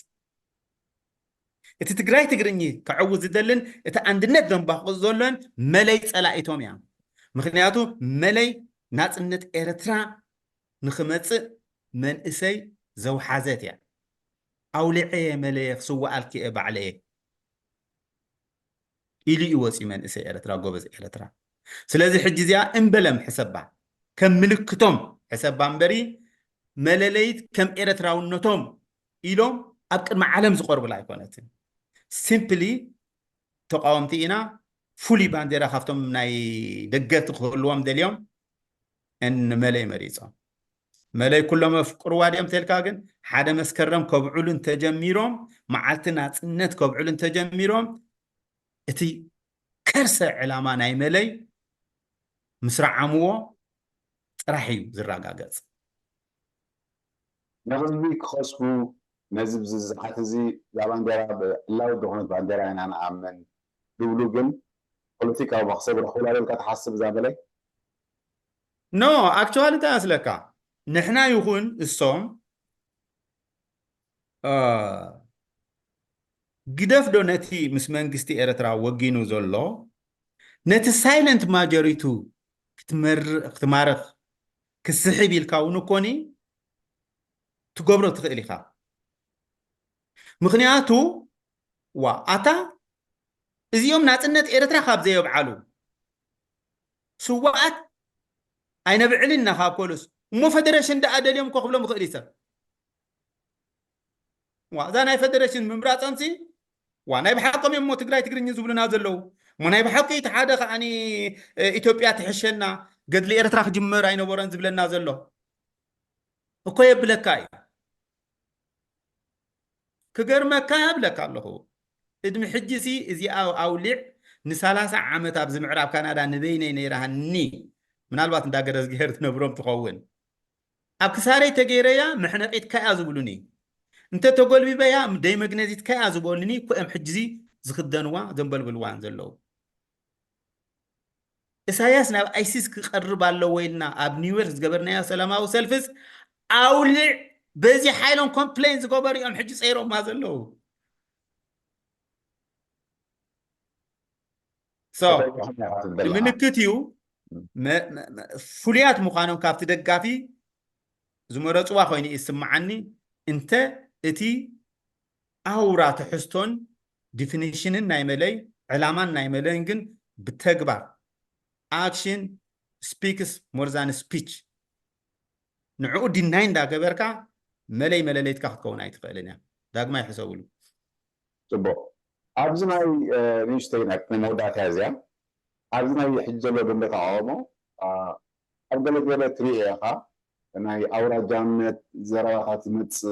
እቲ ትግራይ ትግርኝ ክዕውዝ ዝደልን እቲ አንድነት ዘንባኽቑ ዘሎን መለይ ፀላኢቶም እያ ምክንያቱ መለይ ናፅነት ኤርትራ ንክመፅእ መንእሰይ ዘውሓዘት እያ ኣውሊዐየ መለየ ክስዋኣልክየ ባዕለየ ኢሉ ይወፂ መንእሰይ ኤርትራ ጎበዝ ኤርትራ ስለዚ ሕጂ እዚኣ እምበለም ሕሰባ ከም ምልክቶም ሕሰባ እምበሪ መለለይት ከም ኤርትራውነቶም ኢሎም ኣብ ቅድሚ ዓለም ዝቆርብላ ኣይኮነትን ሲምፕሊ ተቃወምቲ ኢና ፍሉይ ባንዴራ ካብቶም ናይ ደገፍቲ ክህልዎም ደልዮም መለይ መሪፆም መለይ ኩሎም ኣፍቅርዋ ድዮም ተልካ ግን ሓደ መስከረም ከብዕሉን ተጀሚሮም መዓልቲ ናፅነት ከብዕሉን ተጀሚሮም እቲ ከርሰ ዕላማ ናይ መለይ ምስራዓምዎ ጥራሕ እዩ ዝረጋገፅ ንህዝቢ ክኸስቡ ነዚ ብዝዝዓት እዚ እዛ ባንዴራ ዕላዊ ዝኾነት ባንዴራ ኢና ንኣምን ዝብሉ ግን ፖለቲካዊ መክሰብ ረኽብላ ደልካ ትሓስብ እዛ መለይ ኖ ኣክቹዋሊ እንታይ መስለካ ንሕና ይኹን እሶም ግደፍ ዶ ነቲ ምስ መንግስቲ ኤርትራ ወጊኑ ዘሎ ነቲ ሳይለንት ማጆሪቱ ክትማርኽ ክስሕብ ኢልካ እውን እኮኒ ትገብሮ ትኽእል ኢኻ ምክንያቱ ኣታ እዚኦም ናፅነት ኤርትራ ካብ ዘየብዓሉ ስዋኣት ኣይነብዕልና ካብ ኮሉስ እሞ ፌደሬሽን ዳኣደልዮም ክኽብሎም ይኽእል ይሰብ እዛ ናይ ፌደሬሽን ምምራፀምሲ ናይ ብሓቆም እዮም እሞ ትግራይ ትግርኝ ዝብሉና ዘለው እሞ ናይ ብሓቂ እቲ ሓደ ከዓኒ ኢትዮጵያ ትሕሸና ገድሊ ኤርትራ ክጅመር ኣይነበረን ዝብለና ዘሎ እኮ የብለካ እዩ ክገርመካ ብለካ ኣለኹ እድሚ ሕጂሲ እዚ ኣውሊዕ ን30 ዓመት ኣብዚ ምዕራብ ካናዳ ንበይነይ ነይራሃኒ ምናልባት እንዳገደ ዝገር ትነብሮም ትኸውን ኣብ ክሳረይ ተገይረያ መሕነቂት ከያ ዝብሉኒ እንተ ተጎልቢበያ ደይ መግነዚት ከያ ዝበሉኒ ኩኦም ሕጂዚ ዝክደንዋ ዘንበልብልዋን ዘለው ኢሳያስ ናብ ኣይሲስ ክቐርብ ኣለዎ ኢልና ኣብ ኒውዮርክ ዝገበርናዮ ሰላማዊ ሰልፍስ ኣውሊዕ በዚ ሓይሎም ኮምፕሌን ዝገበሩ እዮም ሕጂ ፀይሮማ ዘለው ምልክት እዩ ፍሉያት ምዃኖም ካብቲ ደጋፊ ዝመረፅዋ ኮይኑ ይስምዓኒ እንተ እቲ ኣውራ ትሕዝቶን ዲፊኒሽንን ናይ መለይ ዕላማን ናይ መለይን ግን ብተግባር ኣክሽን ስፒክስ ሞር ዛን ስፒች ንዕኡ ዲናይ እንዳገበርካ መለለይትካ ክትከውን ኣይትኽእልን እያ ዳግማ ይሕሰብሉ ፅቡቅ ኣብዚ ናይ ንእሽተይ ናይ መወዳእታ እዚኣ ኣብዚ ናይ ሕጂ ዘሎ ድንበ ተቃውሞ ኣብ ገለገለ ትሪኦ ኢኻ ናይ ኣውራጃነት ዘረባታት ዝመፅእ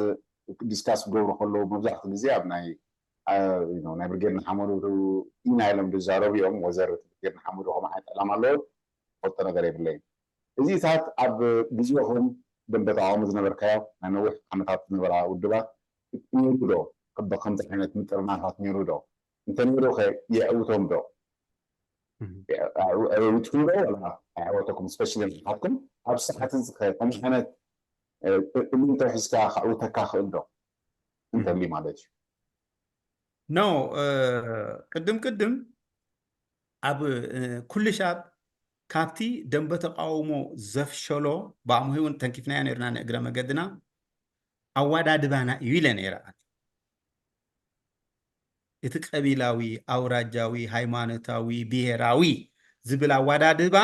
ዲስካስ ክገብሩ ከለዉ መብዛሕትኡ ግዜ ኣብ ናይ ብርጌድ ንሓመዱ ኢና ኢሎም ዝዛረቡ እዮም ወዘርቲ ብርጌድ ንሓመዱ ከምኡ ዓይነት ዕላማ ኣለዎ ፈልጦ ነገር የብለይን እዚታት ኣብ ግዜኹም ድንበ ተቃውሞ ዝነበርካዮ ናይ ነዊሕ ዓመታት ዝነበራ ውድባት ነይሩ ዶ ከምዚ ዓይነት ምጥርናፋት ነይሩ ዶ እንተነይሩ ኸ የዕውቶም ዶ ዕውትኩም ዶ ወላ ኣዕወተኩም ስፔሻሊ ንስኻትኩም ኣብ ሰዓት እዚ ኸ ከምዚ ዓይነት እምንተ ሒዝካ ከዕውተካ ክእል ዶ እንተሊ ማለት እዩ ኖ ቅድም ኣብ ኩሉ ሻብ ካብቲ ደንበ ተቃውሞ ዘፍሸሎ ብኣምሂ እውን ተንኪፍናያ ነርና ንእግረ መገድና ኣዋዳድባና እዩ ኢለ ነይረ እቲ ቀቢላዊ ኣውራጃዊ ሃይማኖታዊ ብሄራዊ ዝብል ኣዋዳድባ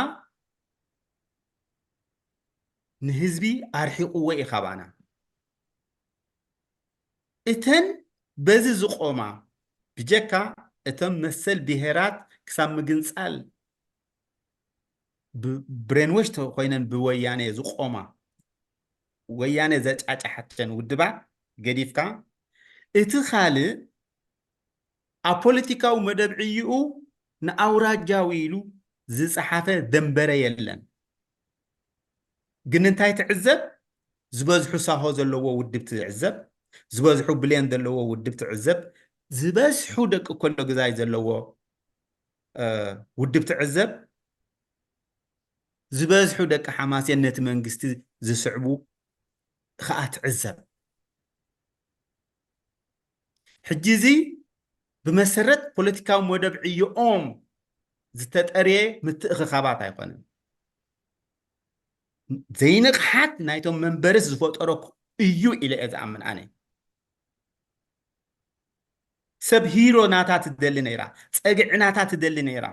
ንህዝቢ ኣርሒቁዎ ኢኻባና እተን በዚ ዝቆማ ብጀካ እቶም መሰል ብሄራት ክሳብ ምግንፃል ብብሬንዎሽ ኮይነን ብወያኔ ዝቆማ ወያኔ ዘጫጫሓተን ውድባት ገዲፍካ እቲ ካልእ ኣብ ፖለቲካዊ መደብ ዕይኡ ንኣውራጃዊ ኢሉ ዝፀሓፈ ደንበረ የለን ግን እንታይ ትዕዘብ ዝበዝሑ ሳሆ ዘለዎ ውድብ ትዕዘብ ዝበዝሑ ብሌን ዘለዎ ውድብ ትዕዘብ ዝበዝሑ ደቂ ኮሎ ግዛይ ዘለዎ ውድብ ትዕዘብ ዝበዝሑ ደቂ ሓማስያን ነቲ መንግስቲ ዝስዕቡ ከዓ ትዕዘብ ሕጂ እዚ ብመሰረት ፖለቲካዊ መደብ ዕዮኦም ዝተጠርየ ምትእኽኻባት ኣይኮነን ዘይንቕሓት ናይቶም መንበርስ ዝፈጠሮ እዩ ኢለ እየ ዝኣምን ኣነ ሰብ ሂሮ ናታ ትደሊ ነይራ ፀግዒ ናታ ትደሊ ነይራ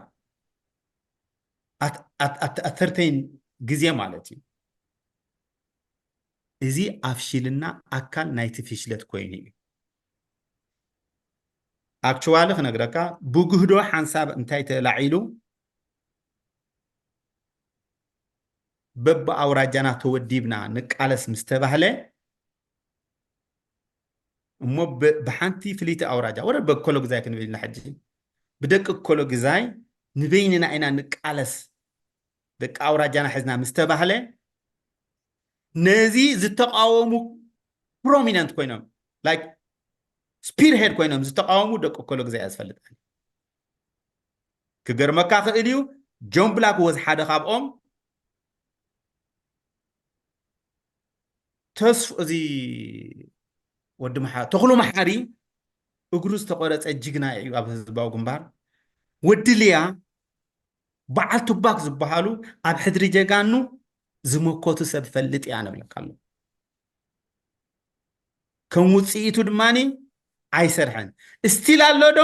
ኣተርተይን ግዜ ማለት እዩ እዚ ኣፍሽልና ኣካል ናይቲ ፍሽለት ኮይኑ እዩ ኣክቹዋሊ ክነግረካ ብጉህዶ ሓንሳብ እንታይ ተላዒሉ በቢ ኣውራጃና ተወዲብና ንቃለስ ምስ ተባህለ እሞ ብሓንቲ ፍሊቲ ኣውራጃ ወረ በኮሎ ግዛይ ክንብል ኢና ሕጂ ብደቂ ኮሎ ግዛይ ንበይንና ኢና ንቃለስ ደቂ ኣውራጃና ሕዝና ምስ ተባህለ ነዚ ዝተቃወሙ ፕሮሚነንት ኮይኖም ላይክ ስፒር ሄድ ኮይኖም ዝተቃወሙ ደቂ ኮሎ ግዛይ ኣዝፈልጥ ክገርመካ ክእል እዩ ጆን ብላክ ወዝ ሓደ ካብኦም ተስፉ እዚ ወዲ ተኽሉ መሓሪ እግሩ ዝተቆረፀ ጅግና እዩ ኣብ ህዝባዊ ግንባር ወዲ ልያ በዓል ቱባክ ዝበሃሉ ኣብ ሕድሪ ጀጋኑ ዝመኮቱ ሰብ ፈልጥ እያ ንብለካ ኣሎ ከም ውፅኢቱ ድማኒ ኣይሰርሐን እስቲል ኣሎ ዶ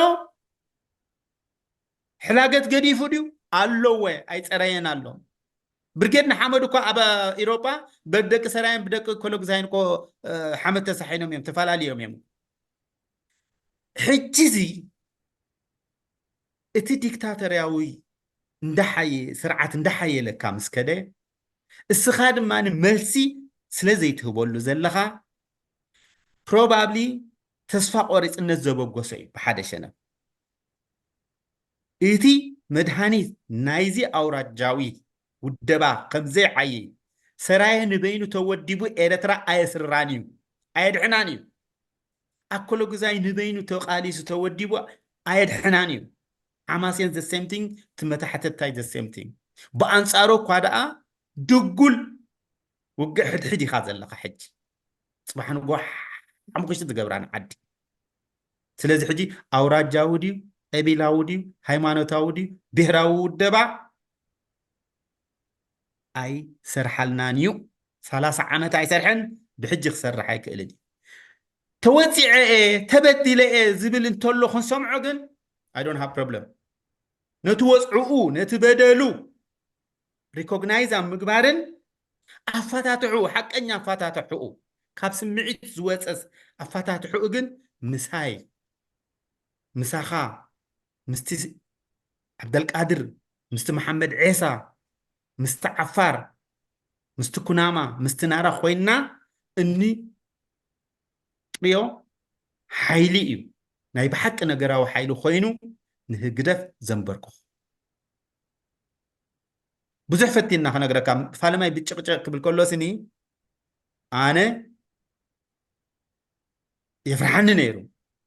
ሕላገት ገዲፉ ድዩ ኣለወ ኣይፀረየን ኣሎ ብርጌድ ንሓመድ እኳ ኣብ ኢሮጳ በደቂ ሰራይን ብደቂ ኮሎ ግዛይን እኮ ሓመድ ተሳሒኖም እዮም ተፈላለዮም እዮም ሕጂ እዚ እቲ ዲክታተርያዊ እንዳሓየ ስርዓት እንዳሓየለካ ምስ ከደ እስኻ ድማኒ መልሲ ስለ ዘይትህበሉ ዘለኻ ፕሮባብሊ ተስፋ ቆሪፅነት ዘበጎሰ እዩ ብሓደ ሸነፍ እቲ መድሃኒት ናይዚ ኣውራጃዊ ውደባ ከምዘይ ዓይ ሰራየ ንበይኑ ተወዲቡ ኤርትራ ኣየስራን እዩ ኣየድሕናን እዩ ኣኮሎ ግዛይ ንበይኑ ተቃሊሱ ተወዲቡ ኣየድሕናን እዩ ሓማስያን ዘ ሴም ቲንግ ትመታሕተታይ ዘ ሴም ቲንግ ብኣንፃሩ እኳ ደኣ ድጉል ውግዕ ሕድሕድ ኢኻ ዘለካ ሕጂ ፅባሕ ንጎ ሓሙክሽቲ ዝገብራን ዓዲ ስለዚ ሕጂ ኣውራጃዊ ድዩ ቀቢላዊ ድዩ ሃይማኖታዊ ድዩ ብሄራዊ ውደባ ኣይ ሰርሓልናን እዩ 30 ዓመት ኣይሰርሐን ብሕጂ ክሰርሕ ኣይክእልን እዩ ተወፂዐ ተበዲለ ዝብል እንተሎ ክንሰምዖ ግን I don't have problem ነቲ ወፅዑኡ ነቲ በደሉ ሪኮግናይዝ ኣብ ምግባርን ኣፈታትዑ ሓቀኛ ኣፈታትዑ ካብ ስምዒት ዝወፀስ ኣፈታትሕኡ ግን ምሳይ ምሳኻ ምስቲ ዓብደልቃድር ምስቲ መሐመድ ዒሳ ምስቲ ዓፋር ምስቲ ኩናማ ምስቲ ናራ ኮይና እኒ ጥዮ ሓይሊ እዩ ናይ ብሓቂ ነገራዊ ሓይሊ ኮይኑ ንህግደፍ ዘንበርኩ ብዙሕ ፈቲና ክነግረካ ፋለማይ ብጭቅጭቅ ክብል ከሎ ስኒ ኣነ የፍርሓኒ ነይሩ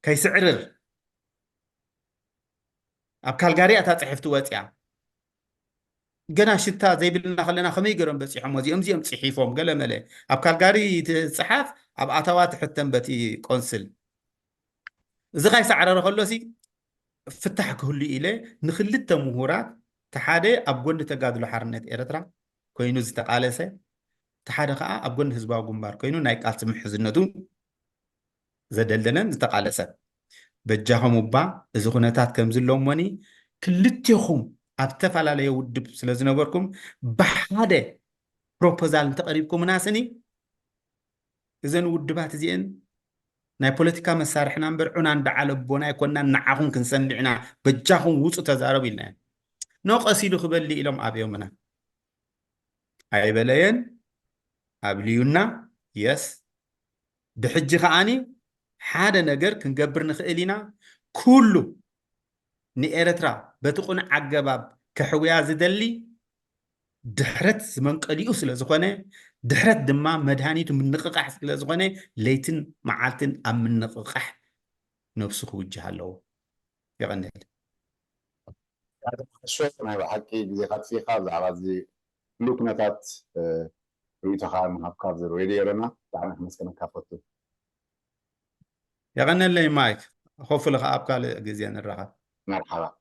ከይስዕርር ኣብ ካልጋሪ ኣታ ፅሕፍቲ ወፅያ ገና ሽታ ዘይብልና ከለና ከመይ ገይሮም በፂሖም እዚኦም ፅሒፎም ገለ መለ ኣብ ካልጋሪ ትፅሓፍ ኣብ ኣታዋ ትሕተም በቲ ቆንስል እዚ ካይሰዕረረ ከሎሲ ፍታሕ ክህሉ ኢለ ንክልተ ምሁራት ተሓደ ኣብ ጎኒ ተጋድሎ ሓርነት ኤርትራ ኮይኑ ዝተቃለሰ ተሓደ ከዓ ኣብ ጎኒ ህዝባዊ ግንባር ኮይኑ ናይ ቃልሲ ምሕዝነቱ ዘደልደነን ዝተቃለሰ በጃኹም እባ እዚ ኩነታት ከም ዘለዎሞኒ ክልቴኹም ኣብ ተፈላለየ ውድብ ስለ ዝነበርኩም ብሓደ ፕሮፖዛል እንተቀሪብኩምና ስኒ እዘን ውድባት እዚአን ናይ ፖለቲካ መሳርሕና እምበር ዑና እንዳዓለ ቦና ይኮንና ንዓኹም ክንሰሚዕና በጃኹም ውፁ ተዛረቡ ኢልና ነቐሲሉ ክበሊ ኢሎም ኣብዮምና ኣይበለየን ኣብልዩና የስ ብሕጂ ከዓኒ ሓደ ነገር ክንገብር ንኽእል ኢና ኩሉ ንኤርትራ በቲ ቁኑዕ ኣገባብ ከሕውያ ዝደሊ ድሕረት ዝመንቀሊኡ ስለ ዝኾነ ድሕረት ድማ መድሃኒቱ ምንቕቃሕ ስለ ዝኾነ ለይትን መዓልትን ኣብ ምንቕቃሕ ነብሱ ክውጅህ ኣለዎ ይቐንል الشوط أنا بحكي زي خد فيها على زي لوكنتات ويتخا من أفكار زي رويدي رنا تعال نحن كافوتو يغنى لي مايك خوف لك أبقى جزيان الرحاب مرحبا